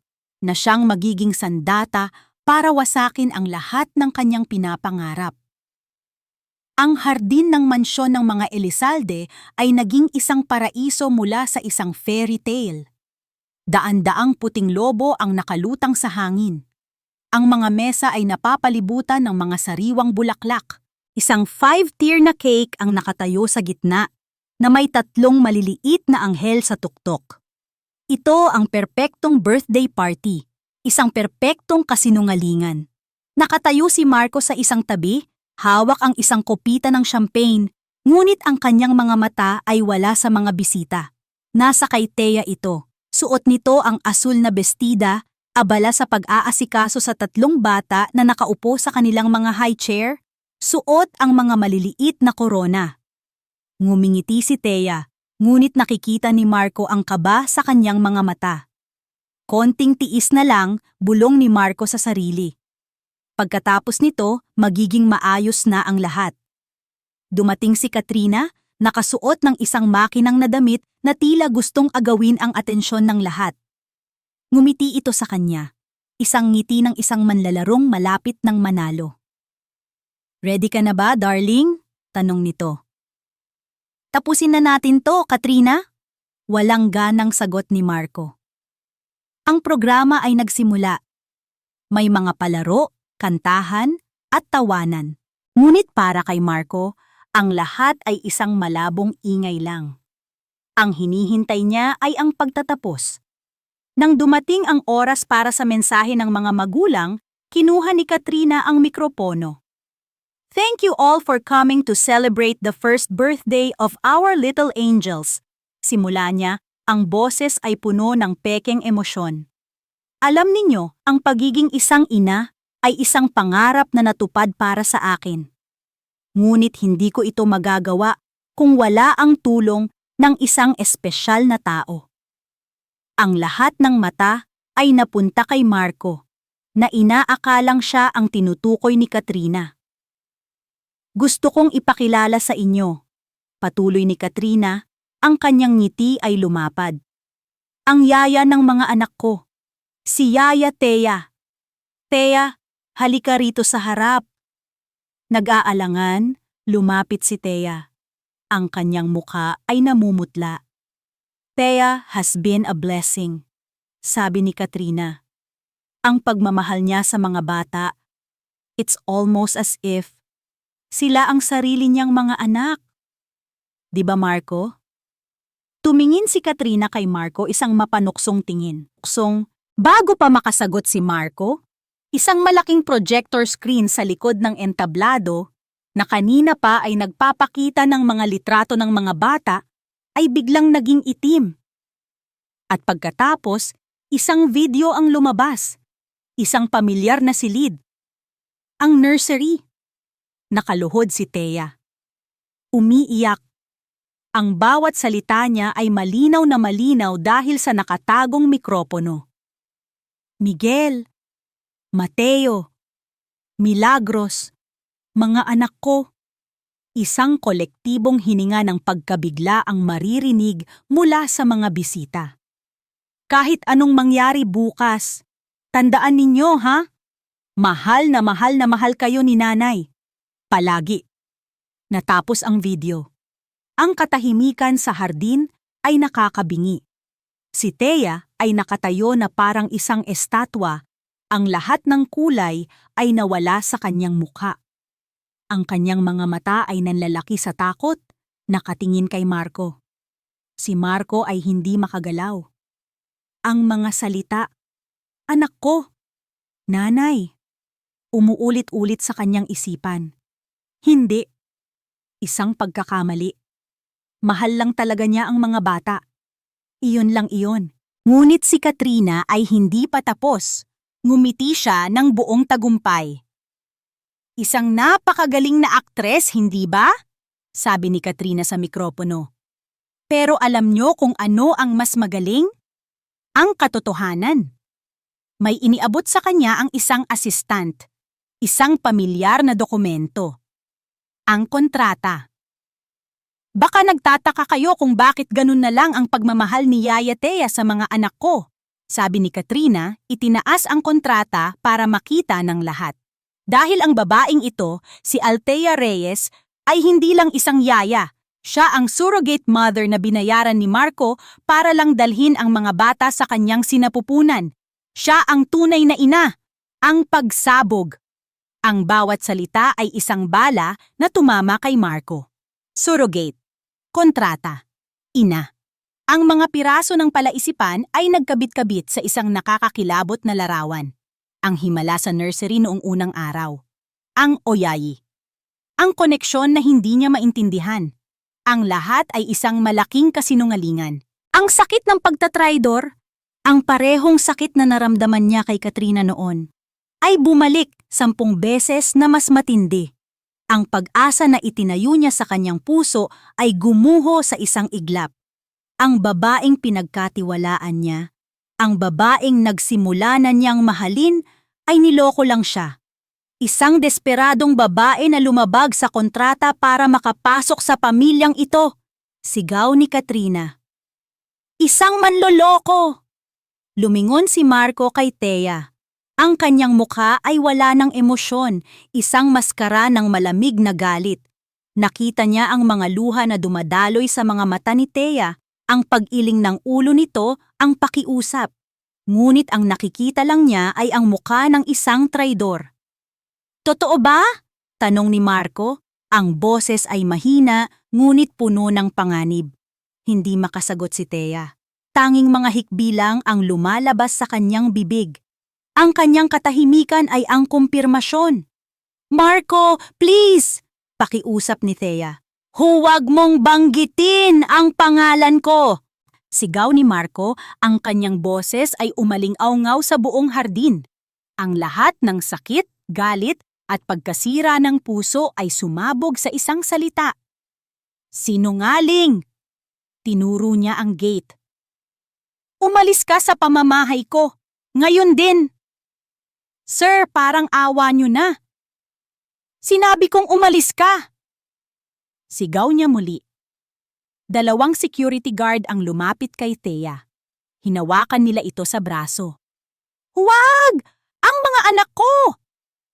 na siyang magiging sandata para wasakin ang lahat ng kanyang pinapangarap. Ang hardin ng mansyon ng mga Elizalde ay naging isang paraiso mula sa isang fairy tale. Daan-daang puting lobo ang nakalutang sa hangin. Ang mga mesa ay napapalibutan ng mga sariwang bulaklak. Isang 5-tier na cake ang nakatayo sa gitna na may 3 maliliit na anghel sa tuktok. Ito ang perpektong birthday party, isang perpektong kasinungalingan. Nakatayo si Marco sa isang tabi, hawak ang isang kopita ng champagne, ngunit ang kanyang mga mata ay wala sa mga bisita. Nasa kay Thea ito. Suot nito ang asul na bestida, abala sa pag-aasikaso sa 3 bata na nakaupo sa kanilang mga high chair, suot ang mga maliliit na korona. Ngumingiti si Thea, ngunit nakikita ni Marco ang kaba sa kanyang mga mata. Konting tiis na lang, bulong ni Marco sa sarili. Pagkatapos nito, magiging maayos na ang lahat. Dumating si Katrina, nakasuot ng isang makinang na damit na tila gustong agawin ang atensyon ng lahat. Ngumiti ito sa kanya, isang ngiti ng isang manlalarong malapit ng manalo. Ready ka na ba, darling? Tanong nito. Tapusin na natin to, Katrina? Walang ganang sagot ni Marco. Ang programa ay nagsimula. May mga palaro, kantahan, at tawanan. Ngunit para kay Marco, ang lahat ay isang malabong ingay lang. Ang hinihintay niya ay ang pagtatapos. Nang dumating ang oras para sa mensahe ng mga magulang, kinuha ni Katrina ang mikropono. Thank you all for coming to celebrate the first birthday of our little angels. Simula niya, ang boses ay puno ng pekeng emosyon. Alam ninyo, ang pagiging isang ina ay isang pangarap na natupad para sa akin. Ngunit hindi ko ito magagawa kung wala ang tulong ng isang espesyal na tao. Ang lahat ng mata ay napunta kay Marco, na inaakalang siya ang tinutukoy ni Katrina. Gusto kong ipakilala sa inyo, patuloy ni Katrina, ang kanyang ngiti ay lumapad. Ang yaya ng mga anak ko, si Yaya Thea. Thea, halika rito sa harap. Nag-aalangan, lumapit si Thea. Ang kanyang muka ay namumutla. Thea has been a blessing, sabi ni Katrina. Ang pagmamahal niya sa mga bata, it's almost as if Sila ang sarili niyang mga anak. Di ba, Marco? Tumingin si Katrina kay Marco isang mapanuksong tingin. Bago pa makasagot si Marco, isang malaking projector screen sa likod ng entablado na kanina pa ay nagpapakita ng mga litrato ng mga bata ay biglang naging itim. At pagkatapos, isang video ang lumabas. Isang pamilyar na silid. Ang nursery. Nakaluhod si Thea. Umiiyak. Ang bawat salita niya ay malinaw na malinaw dahil sa nakatagong mikropono. Miguel, Mateo, Milagros, mga anak ko. Isang kolektibong hininga ng pagkabigla ang maririnig mula sa mga bisita. Kahit anong mangyari bukas, tandaan ninyo ha? Mahal na mahal kayo ni nanay. Palagi. Natapos ang video. Ang katahimikan sa hardin ay nakakabingi. Si Thea ay nakatayo na parang isang estatwa. Ang lahat ng kulay ay nawala sa kanyang mukha. Ang kanyang mga mata ay nanlalaki sa takot, nakatingin kay Marco. Si Marco ay hindi makagalaw. Ang mga salita, "Anak ko, nanay," umuulit-ulit sa kanyang isipan. Hindi. Isang pagkakamali. Mahal lang talaga niya ang mga bata. Iyon lang iyon. Ngunit si Katrina ay hindi pa tapos. Ngumiti siya ng buong tagumpay. Isang napakagaling na aktres, hindi ba? Sabi ni Katrina sa mikropono. Pero alam niyo kung ano ang mas magaling? Ang katotohanan. May iniabot sa kanya ang isang assistant. Isang pamilyar na dokumento. Ang kontrata. Baka nagtataka kayo kung bakit ganun na lang ang pagmamahal ni Yaya Thea sa mga anak ko. Sabi ni Katrina, itinaas ang kontrata para makita ng lahat. Dahil ang babaeng ito, si Althea Reyes, ay hindi lang isang yaya. Siya ang surrogate mother na binayaran ni Marco para lang dalhin ang mga bata sa kanyang sinapupunan. Siya ang tunay na ina, ang pagsabog. Ang bawat salita ay isang bala na tumama kay Marco. Surrogate. Kontrata. Ina. Ang mga piraso ng palaisipan ay nagkabit-kabit sa isang nakakakilabot na larawan. Ang himala sa nursery noong unang araw. Ang oyayi. Ang koneksyon na hindi niya maintindihan. Ang lahat ay isang malaking kasinungalingan. Ang sakit ng pagtatraidor, ang parehong sakit na naramdaman niya kay Katrina noon, ay bumalik 10 beses na mas matindi. Ang pag-asa na itinayo niya sa kanyang puso ay gumuho sa isang iglap. Ang babaeng pinagkatiwalaan niya, ang babaeng nagsimula na niyang mahalin, ay niloko lang siya. Isang desperadong babae na lumabag sa kontrata para makapasok sa pamilyang ito. Sigaw ni Katrina. Isang manloloko! Lumingon si Marco kay Thea. Ang kanyang mukha ay wala ng emosyon, isang maskara ng malamig na galit. Nakita niya ang mga luha na dumadaloy sa mga mata ni Thea, ang pag-iling ng ulo nito, ang pakiusap. Ngunit ang nakikita lang niya ay ang mukha ng isang traidor. Totoo ba? Tanong ni Marco. Ang boses ay mahina, ngunit puno ng panganib. Hindi makasagot si Thea. Tanging mga hikbi lang ang lumalabas sa kanyang bibig. Ang kanyang katahimikan ay ang kumpirmasyon. Marco, please! Pakiusap ni Thea. Huwag mong banggitin ang pangalan ko! Sigaw ni Marco, ang kanyang boses ay umaling-awngaw sa buong hardin. Ang lahat ng sakit, galit, at pagkasira ng puso ay sumabog sa isang salita. Sinungaling! Tinuro niya ang gate. Umalis ka sa pamamahay ko. Ngayon din. Sir, parang awa niyo na. Sinabi kong umalis ka. Sigaw niya muli. 2 security guard ang lumapit kay Thea. Hinawakan nila ito sa braso. Huwag! Ang mga anak ko!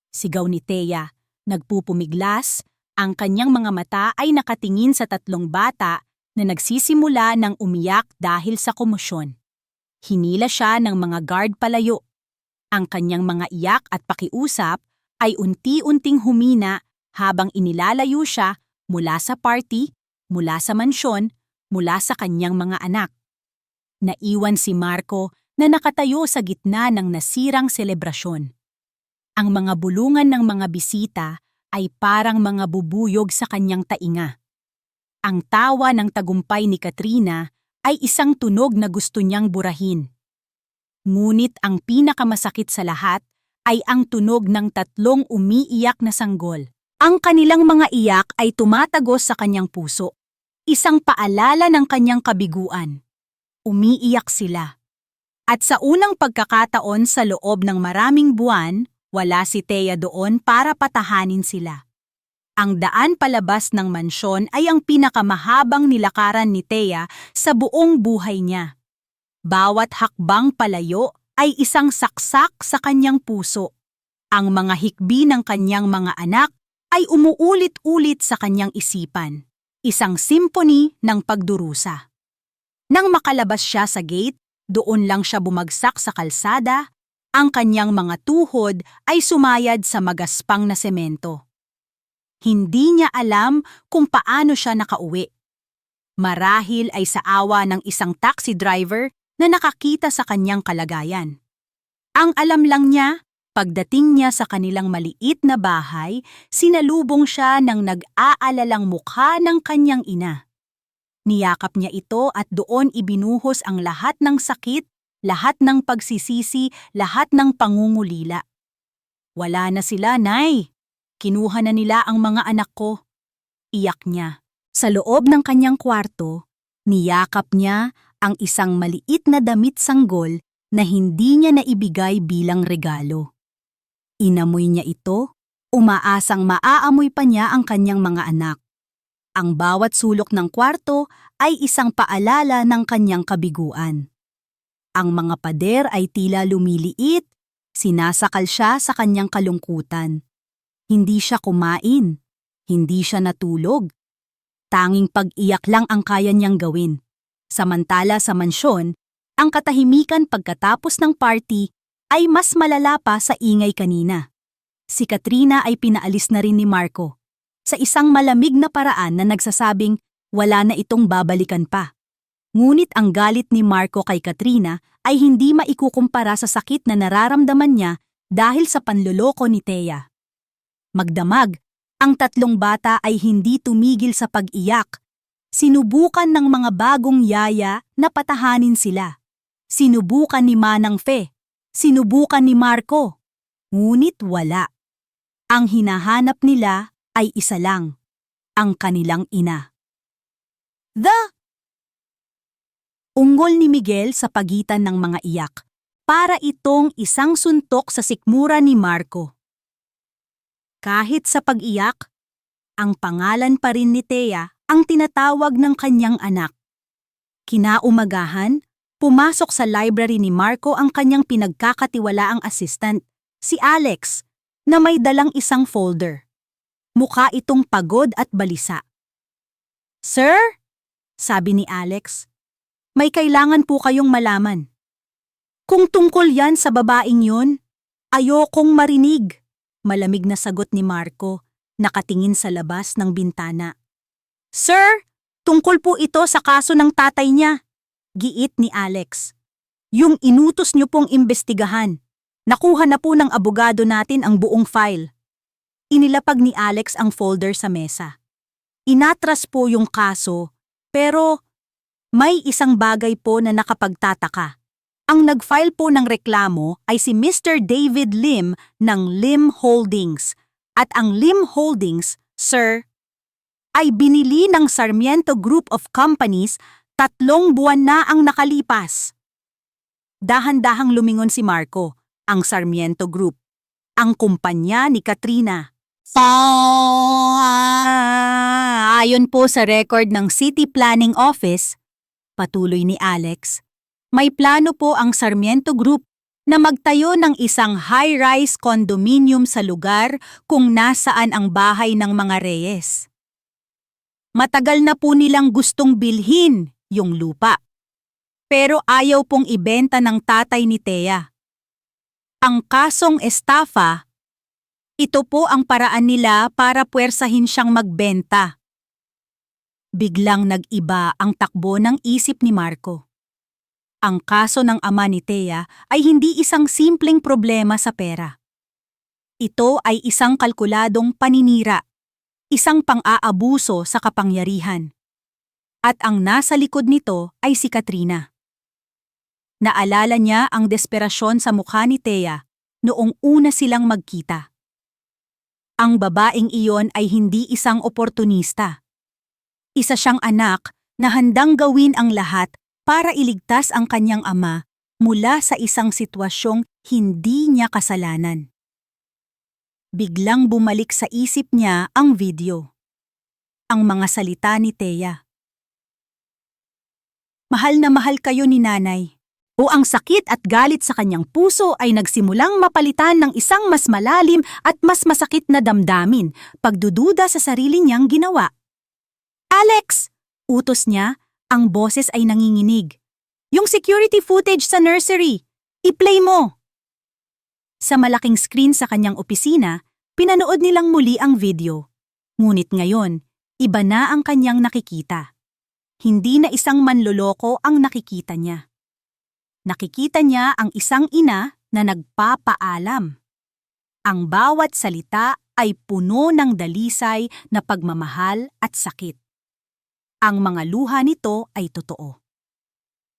Sigaw ni Thea. Nagpupumiglas, ang kanyang mga mata ay nakatingin sa 3 bata na nagsisimula ng umiyak dahil sa komosyon. Hinila siya ng mga guard palayo. Ang kanyang mga iyak at pakiusap ay unti-unting humina habang inilalayo siya mula sa party, mula sa mansyon, mula sa kanyang mga anak. Naiwan si Marco na nakatayo sa gitna ng nasirang selebrasyon. Ang mga bulungan ng mga bisita ay parang mga bubuyog sa kanyang tainga. Ang tawa ng tagumpay ni Katrina ay isang tunog na gusto niyang burahin. Ngunit ang pinakamasakit sa lahat ay ang tunog ng tatlong umiiyak na sanggol. Ang kanilang mga iyak ay tumatagos sa kanyang puso. Isang paalala ng kanyang kabiguan. Umiiyak sila. At sa unang pagkakataon sa loob ng maraming buwan, wala si Thea doon para patahanin sila. Ang daan palabas ng mansyon ay ang pinakamahabang nilakaran ni Thea sa buong buhay niya. Bawat hakbang palayo ay isang saksak sa kanyang puso. Ang mga hikbi ng kanyang mga anak ay umuulit-ulit sa kanyang isipan. Isang symphony ng pagdurusa. Nang makalabas siya sa gate, doon lang siya bumagsak sa kalsada. Ang kanyang mga tuhod ay sumayad sa magaspang na semento. Hindi niya alam kung paano siya nakauwi. Marahil ay sa awa ng isang taxi driver na nakakita sa kanyang kalagayan. Ang alam lang niya, pagdating niya sa kanilang maliit na bahay, sinalubong siya ng nag-aalalang mukha ng kanyang ina. Niyakap niya ito at doon ibinuhos ang lahat ng sakit, lahat ng pagsisisi, lahat ng pangungulila. Wala na sila, Nay. Kinuha na nila ang mga anak ko. Iyak niya. Sa loob ng kanyang kwarto, niyakap niya ang isang maliit na damit sanggol na hindi niya naibigay bilang regalo. Inamoy niya ito, umaasang maaamoy pa niya ang kanyang mga anak. Ang bawat sulok ng kwarto ay isang paalala ng kanyang kabiguan. Ang mga pader ay tila lumiliit, sinasakal siya sa kanyang kalungkutan. Hindi siya kumain, hindi siya natulog. Tanging pag-iyak lang ang kaya niyang gawin. Samantala sa mansyon, ang katahimikan pagkatapos ng party ay mas malala pa sa ingay kanina. Si Katrina ay pinaalis na rin ni Marco sa isang malamig na paraan na nagsasabing wala na itong babalikan pa. Ngunit ang galit ni Marco kay Katrina ay hindi maikukumpara sa sakit na nararamdaman niya dahil sa panloloko ni Thea. Magdamag, ang tatlong bata ay hindi tumigil sa pag-iyak. Sinubukan ng mga bagong yaya na patahanin sila. Sinubukan ni Manang Fe. Sinubukan ni Marco. Ngunit wala. Ang hinahanap nila ay isa lang, ang kanilang ina. Unggol ni Miguel sa pagitan ng mga iyak, para itong isang suntok sa sikmura ni Marco. Kahit sa pag-iyak, ang pangalan pa rin ni Thea ang tinatawag ng kanyang anak. Kinaumagahan, pumasok sa library ni Marco ang kanyang pinagkakatiwalaang assistant, si Alex, na may dalang isang folder. Mukha itong pagod at balisa. "Sir?" sabi ni Alex. "May kailangan po kayong malaman." "Kung tungkol yan sa babaeng yun, ayokong marinig," malamig na sagot ni Marco, nakatingin sa labas ng bintana. "Sir, tungkol po ito sa kaso ng tatay niya," giit ni Alex. "Yung inutos niyo pong imbestigahan. Nakuha na po ng abogado natin ang buong file." Inilapag ni Alex ang folder sa mesa. "Inatras po yung kaso, pero may isang bagay po na nakapagtataka. Ang nag-file po ng reklamo ay si Mr. David Lim ng Lim Holdings. At ang Lim Holdings, sir, ay binili ng Sarmiento Group of Companies 3 buwan na ang nakalipas." Dahan-dahang lumingon si Marco, ang Sarmiento Group, ang kumpanya ni Katrina. Ayon po sa record ng City Planning Office, patuloy ni Alex, may plano po ang Sarmiento Group na magtayo ng isang high-rise condominium sa lugar kung nasaan ang bahay ng mga Reyes. Matagal na po nilang gustong bilhin yung lupa, pero ayaw pong ibenta ng tatay ni Thea. Ang kasong estafa Ito po ang paraan nila para puwersahin siyang magbenta. Biglang nag-iba ang takbo ng isip ni Marco. Ang kaso ng ama ni Thea ay hindi isang simpleng problema sa pera. Ito ay isang kalkuladong paninira, isang pang-aabuso sa kapangyarihan. At ang nasa likod nito ay si Katrina. Naalala niya ang desperasyon sa mukha ni Thea noong una silang magkita. Ang babaeng iyon ay hindi isang oportunista. Isa siyang anak na handang gawin ang lahat para iligtas ang kanyang ama mula sa isang sitwasyong hindi niya kasalanan. Biglang bumalik sa isip niya ang video. Ang mga salita ni Thea. Mahal na mahal kayo ni nanay. O ang sakit at galit sa kanyang puso ay nagsimulang mapalitan ng isang mas malalim at mas masakit na damdamin, pagdududa sa sarili niyang ginawa. Alex! Utos niya, ang boses ay nanginginig. Yung security footage sa nursery, i-play mo! Sa malaking screen sa kanyang opisina, pinanood nilang muli ang video. Ngunit ngayon, iba na ang kanyang nakikita. Hindi na isang manloloko ang nakikita niya. Nakikita niya ang isang ina na nagpapaalam. Ang bawat salita ay puno ng dalisay na pagmamahal at sakit. Ang mga luha nito ay totoo.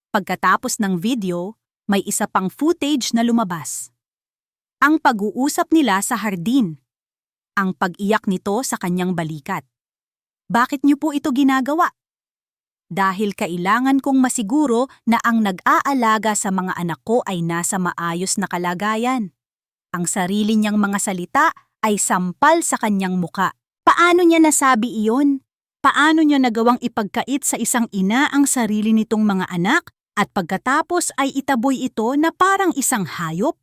Pagkatapos ng video, may isa pang footage na lumabas. Ang pag-uusap nila sa hardin. Ang pag-iyak nito sa kanyang balikat. Bakit niyo po ito ginagawa? Dahil kailangan kong masiguro na ang nag-aalaga sa mga anak ko ay nasa maayos na kalagayan. Ang sarili niyang mga salita ay sampal sa kanyang muka. Paano niya nasabi iyon? Paano niya nagawang ipagkait sa isang ina ang sarili nitong mga anak at pagkatapos ay itaboy ito na parang isang hayop?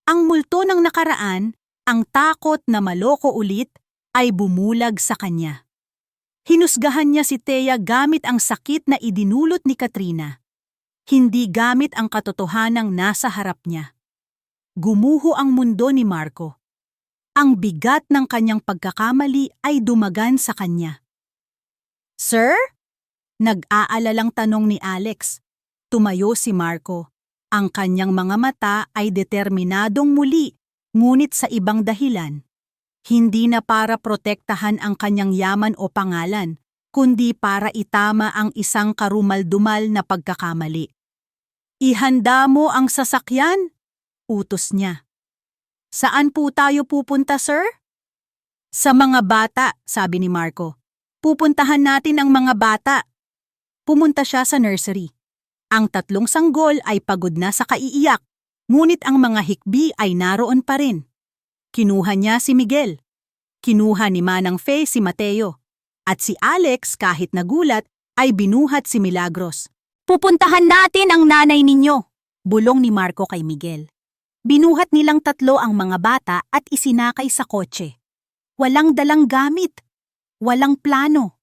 Ang multo ng nakaraan, ang takot na maloko ulit, ay bumulag sa kanya. Hinusgahan niya si Thea gamit ang sakit na idinulot ni Katrina. Hindi gamit ang katotohanang nasa harap niya. Gumuho ang mundo ni Marco. Ang bigat ng kanyang pagkakamali ay dumagan sa kanya. Sir? Nag-aalalang tanong ni Alex. Tumayo si Marco. Ang kanyang mga mata ay determinadong muli, ngunit sa ibang dahilan. Hindi na para protektahan ang kanyang yaman o pangalan, kundi para itama ang isang karumal-dumal na pagkakamali. Ihanda mo ang sasakyan, utos niya. Saan po tayo pupunta, sir? Sa mga bata, sabi ni Marco. Pupuntahan natin ang mga bata. Pumunta siya sa nursery. Ang tatlong sanggol ay pagod na sa kaiiyak, ngunit ang mga hikbi ay naroon pa rin. Kinuha niya si Miguel. Kinuha ni Manang Faye si Mateo. At si Alex, kahit nagulat, ay binuhat si Milagros. Pupuntahan natin ang nanay ninyo, bulong ni Marco kay Miguel. Binuhat nilang tatlo ang mga bata at isinakay sa kotse. Walang dalang gamit. Walang plano.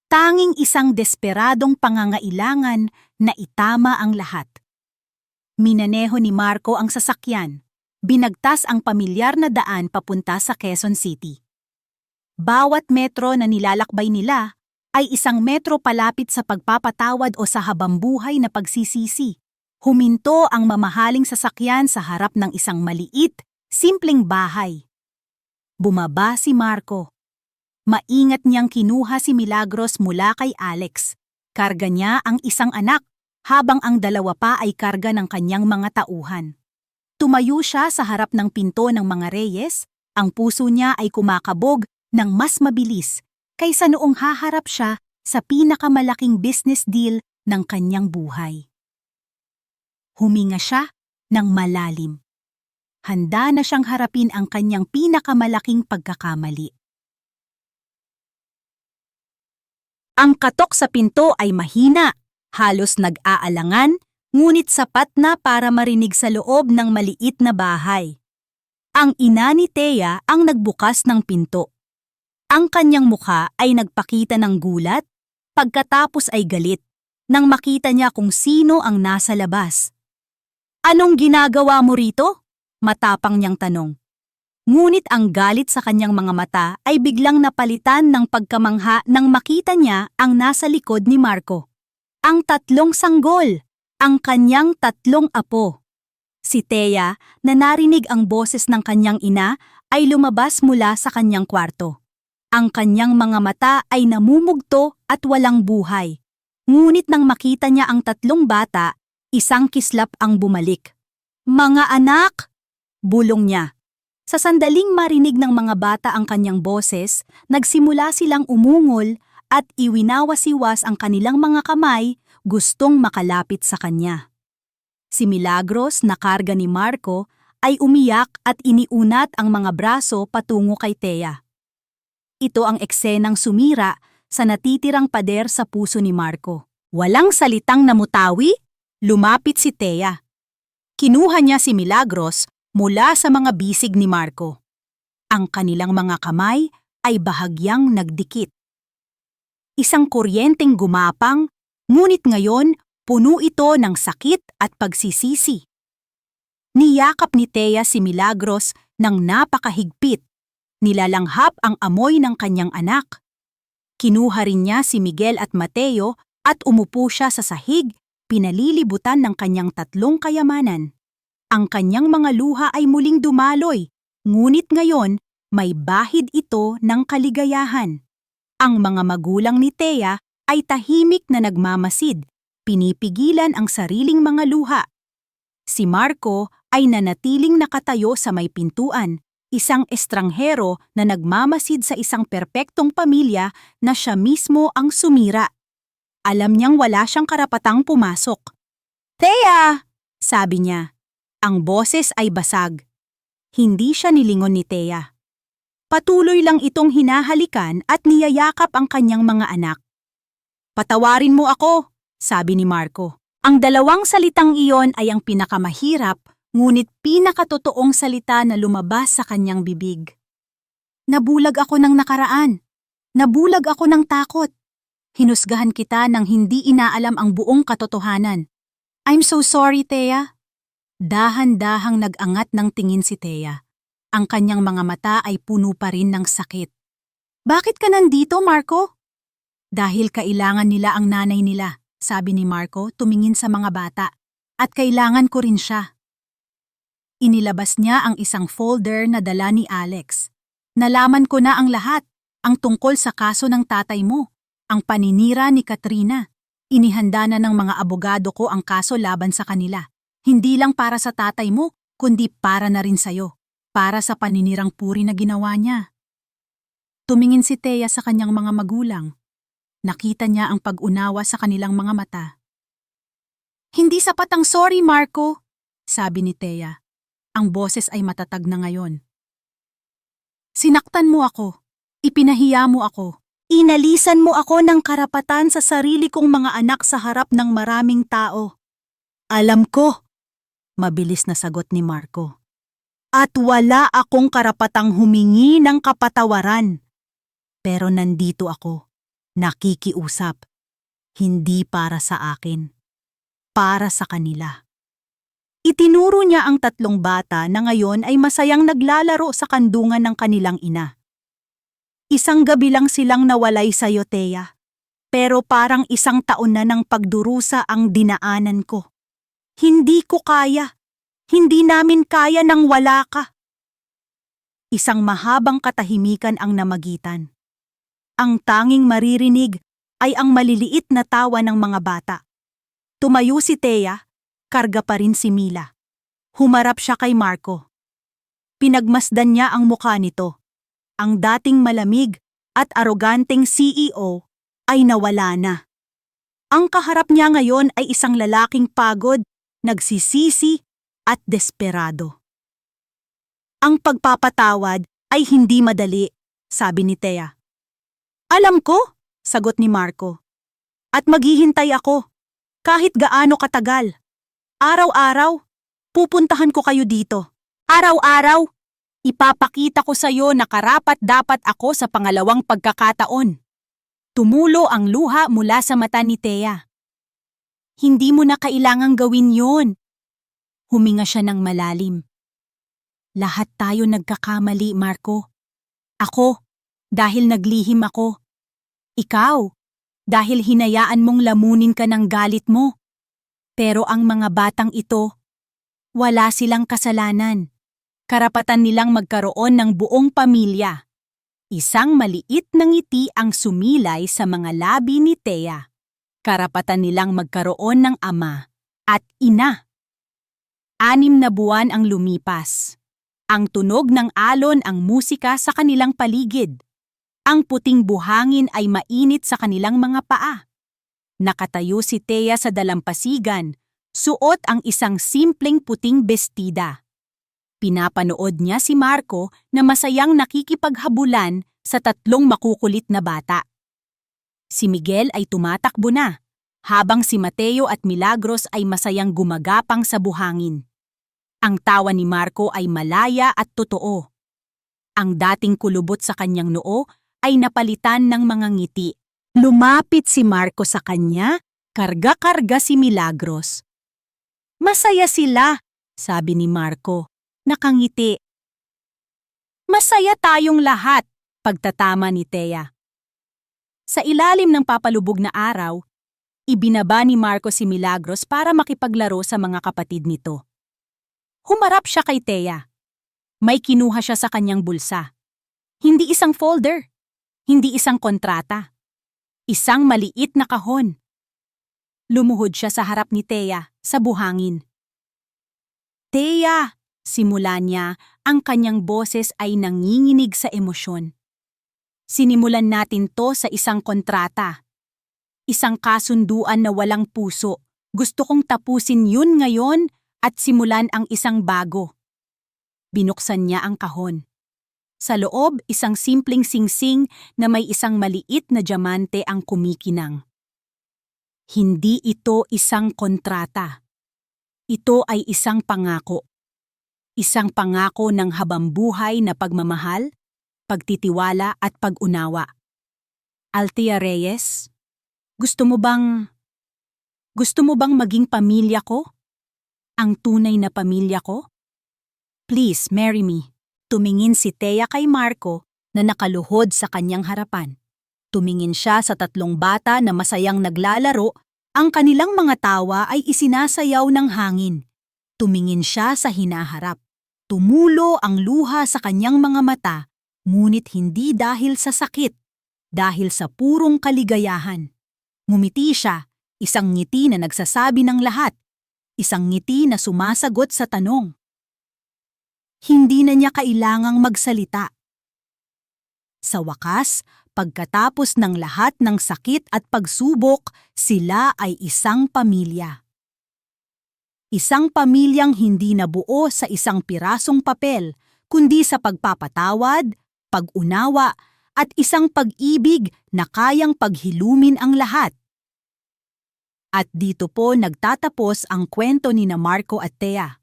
Tanging isang desperadong pangangailangan na itama ang lahat. Minaneho ni Marco ang sasakyan. Binagtas ang pamilyar na daan papunta sa Quezon City. Bawat metro na nilalakbay nila ay isang metro palapit sa pagpapatawad o sa habambuhay na pagsisisi. Huminto ang mamahaling sasakyan sa harap ng isang maliit, simpleng bahay. Bumaba si Marco. Maingat niyang kinuha si Milagros mula kay Alex. Karga niya ang isang anak, habang ang dalawa pa ay karga ng kanyang mga tauhan. Tumayo siya sa harap ng pinto ng mga Reyes, ang puso niya ay kumakabog ng mas mabilis kaysa noong haharap siya sa pinakamalaking business deal ng kanyang buhay. Huminga siya ng malalim. Handa na siyang harapin ang kanyang pinakamalaking pagkakamali. Ang katok sa pinto ay mahina, halos nag-aalangan, ngunit sapat na para marinig sa loob ng maliit na bahay. Ang ina ni Thea ang nagbukas ng pinto. Ang kanyang mukha ay nagpakita ng gulat, pagkatapos ay galit, nang makita niya kung sino ang nasa labas. Anong ginagawa mo rito? Matapang niyang tanong. Ngunit ang galit sa kanyang mga mata ay biglang napalitan ng pagkamangha nang makita niya ang nasa likod ni Marco. Ang tatlong sanggol, ang kanyang tatlong apo. Si Thea, na narinig ang boses ng kanyang ina, ay lumabas mula sa kanyang kwarto. Ang kanyang mga mata ay namumugto at walang buhay. Ngunit nang makita niya ang tatlong bata, isang kislap ang bumalik. "Mga anak!" bulong niya. Sa sandaling marinig ng mga bata ang kanyang boses, nagsimula silang umungol at iwinawasiwas ang kanilang mga kamay, gustong makalapit sa kanya. Si Milagros, na karga ni Marco, ay umiyak at iniunat ang mga braso patungo kay Thea. Ito ang eksenang sumira sa natitirang pader sa puso ni Marco. Walang salitang namutawi, lumapit si Thea. Kinuha niya si Milagros mula sa mga bisig ni Marco. Ang kanilang mga kamay ay bahagyang nagdikit. Isang kuryenteng gumapang, ngunit ngayon puno ito ng sakit at pagsisisi. Niyakap ni Thea si Milagros ng napakahigpit. Nilalanghap ang amoy ng kanyang anak. Kinuha rin niya si Miguel at Mateo at umupo siya sa sahig, pinalilibutan ng kanyang tatlong kayamanan. Ang kanyang mga luha ay muling dumaloy, ngunit ngayon may bahid ito ng kaligayahan. Ang mga magulang ni Thea ay tahimik na nagmamasid, pinipigilan ang sariling mga luha. Si Marco ay nanatiling nakatayo sa may pintuan, isang estranghero na nagmamasid sa isang perpektong pamilya na siya mismo ang sumira. Alam niyang wala siyang karapatang pumasok. "Thea!" sabi niya. Ang boses ay basag. Hindi siya nilingon ni Thea. Patuloy lang itong hinahalikan at niyayakap ang kanyang mga anak. "Patawarin mo ako," sabi ni Marco. Ang dalawang salitang iyon ay ang pinakamahirap, ngunit pinakatotoong salita na lumabas sa kanyang bibig. "Nabulag ako ng nakaraan. Nabulag ako ng takot. Hinusgahan kita nang hindi inaalam ang buong katotohanan. I'm so sorry, Thea." Dahan-dahang nag-angat ng tingin si Thea. Ang kanyang mga mata ay puno pa rin ng sakit. "Bakit ka nandito, Marco?" "Dahil kailangan nila ang nanay nila," sabi ni Marco tumingin sa mga bata. "At kailangan ko rin siya." Inilabas niya ang isang folder na dala ni Alex. "Nalaman ko na ang lahat, ang tungkol sa kaso ng tatay mo, ang paninira ni Katrina. Inihanda na ng mga abogado ko ang kaso laban sa kanila. Hindi lang para sa tatay mo, kundi para na rin sa'yo, para sa paninirang puri na ginawa niya." Tumingin si Thea sa kanyang mga magulang. Nakita niya ang pag-unawa sa kanilang mga mata. "Hindi sapat ang sorry, Marco," sabi ni Thea. Ang boses ay matatag na ngayon. "Sinaktan mo ako. Ipinahiya mo ako. Inalisan mo ako ng karapatan sa sarili kong mga anak sa harap ng maraming tao." "Alam ko," mabilis na sagot ni Marco. "At wala akong karapatang humingi ng kapatawaran. Pero nandito ako, nakikiusap. Hindi para sa akin, para sa kanila." Itinuro niya ang tatlong bata na ngayon ay masayang naglalaro sa kandungan ng kanilang ina. "Isang gabi lang silang nawalay sa'yo, Thea. Pero parang isang taon na ng pagdurusa ang dinaanan ko. Hindi ko kaya. Hindi namin kaya nang wala ka." Isang mahabang katahimikan ang namagitan. Ang tanging maririnig ay ang maliliit na tawa ng mga bata. Tumayo si Thea, karga pa rin si Mila. Humarap siya kay Marco. Pinagmasdan niya ang mukha nito. Ang dating malamig at aroganteng CEO ay nawala na. Ang kaharap niya ngayon ay isang lalaking pagod, nagsisisi at desperado. "Ang pagpapatawad ay hindi madali," sabi ni Thea. "Alam ko," sagot ni Marco. "At maghihintay ako, kahit gaano katagal. Araw-araw, pupuntahan ko kayo dito. Araw-araw, ipapakita ko sa iyo na karapat-dapat ako sa pangalawang pagkakataon." Tumulo ang luha mula sa mata ni Thea. "Hindi mo na kailangang gawin yon." Huminga siya ng malalim. Lahat tayo nagkakamali, Marco. Ako, dahil naglihim ako. Ikaw, dahil hinayaan mong lamunin ka ng galit mo. Pero ang mga batang ito, wala silang kasalanan. Karapatan nilang magkaroon ng buong pamilya. Isang maliit na ngiti ang sumilay sa mga labi ni Thea. Karapatan nilang magkaroon ng ama at ina. 6 na buwan ang lumipas. Ang tunog ng alon ang musika sa kanilang paligid. Ang puting buhangin ay mainit sa kanilang mga paa. Nakatayo si Thea sa dalampasigan, suot ang isang simpleng puting bestida. Pinapanood niya si Marco na masayang nakikipaghabulan sa 3 makukulit na bata. Si Miguel ay tumatakbo na, habang si Mateo at Milagros ay masayang gumagapang sa buhangin. Ang tawa ni Marco ay malaya at totoo. Ang dating kulubot sa kanyang noo ay napalitan ng mga ngiti. Lumapit si Marco sa kanya, karga-karga si Milagros. "Masaya sila," sabi ni Marco, nakangiti. "Masaya tayong lahat," pagtatama ni Thea. Sa ilalim ng papalubog na araw, ibinaba ni Marco si Milagros para makipaglaro sa mga kapatid nito. Humarap siya kay Thea. May kinuha siya sa kanyang bulsa. Hindi isang folder, hindi isang kontrata. Isang maliit na kahon. Lumuhod siya sa harap ni Thea sa buhangin. "Thea," simula niya, ang kanyang boses ay nanginginig sa emosyon. "Sinimulan natin to sa isang kontrata. Isang kasunduan na walang puso. Gusto kong tapusin yun ngayon at simulan ang isang bago." Binuksan niya ang kahon. Sa loob, isang simpleng singsing na may isang maliit na diamante ang kumikinang. Hindi ito isang kontrata. Ito ay isang pangako. Isang pangako ng habambuhay na pagmamahal, pagtitiwala at pag-unawa. "Althea Reyes, gusto mo bang maging pamilya ko? Ang tunay na pamilya ko? Please marry me." Tumingin si Thea kay Marco na nakaluhod sa kanyang harapan. Tumingin siya sa 3 bata na masayang naglalaro, ang kanilang mga tawa ay isinasayaw ng hangin. Tumingin siya sa hinaharap. Tumulo ang luha sa kanyang mga mata, ngunit hindi dahil sa sakit, dahil sa purong kaligayahan. Ngumiti siya, isang ngiti na nagsasabi ng lahat, isang ngiti na sumasagot sa tanong. Hindi na niya kailangang magsalita. Sa wakas, pagkatapos ng lahat ng sakit at pagsubok, sila ay isang pamilya. Isang pamilyang hindi nabuo sa isang pirasong papel, kundi sa pagpapatawad, pag-unawa, at isang pag-ibig na kayang paghilumin ang lahat. At dito po nagtatapos ang kwento ni na Marco at Thea.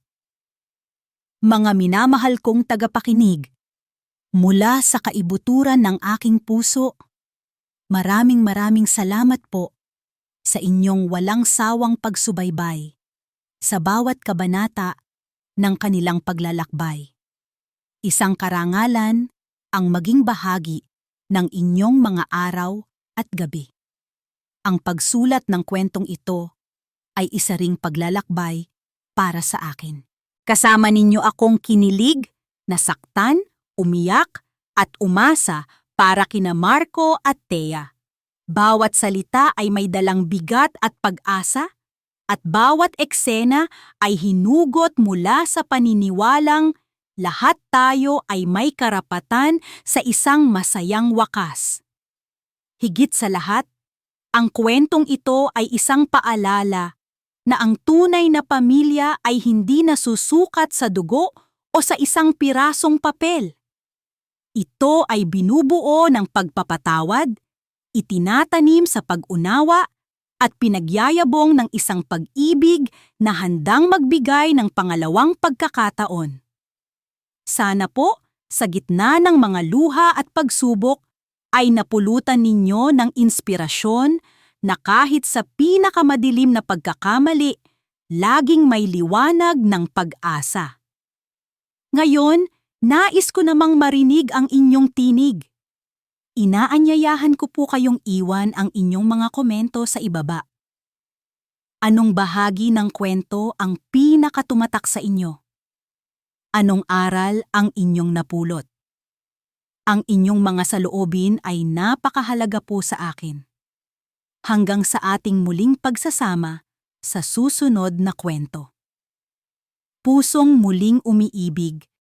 Mga minamahal kong tagapakinig, mula sa kaibuturan ng aking puso, maraming salamat po sa inyong walang sawang pagsubaybay sa bawat kabanata ng kanilang paglalakbay. Isang karangalan ang maging bahagi ng inyong mga araw at gabi. Ang pagsulat ng kwentong ito ay isa ring paglalakbay para sa akin. Kasama ninyo akong kinilig, nasaktan, umiyak, at umasa para kina Marco at Thea. Bawat salita ay may dalang bigat at pag-asa, at bawat eksena ay hinugot mula sa paniniwalang lahat tayo ay may karapatan sa isang masayang wakas. Higit sa lahat, ang kwentong ito ay isang paalala na ang tunay na pamilya ay hindi nasusukat sa dugo o sa isang pirasong papel. Ito ay binubuo ng pagpapatawad, itinatanim sa pag-unawa, at pinagyayabong ng isang pag-ibig na handang magbigay ng pangalawang pagkakataon. Sana po, sa gitna ng mga luha at pagsubok, ay napulutan ninyo ng inspirasyon na kahit sa pinakamadilim na pagkakamali, laging may liwanag ng pag-asa. Ngayon, nais ko namang marinig ang inyong tinig. Inaanyayahan ko po kayong iwan ang inyong mga komento sa ibaba. Anong bahagi ng kwento ang pinakatumatak sa inyo? Anong aral ang inyong napulot? Ang inyong mga saloobin ay napakahalaga po sa akin. Hanggang sa ating muling pagsasama sa susunod na kwento. Pusong muling umiibig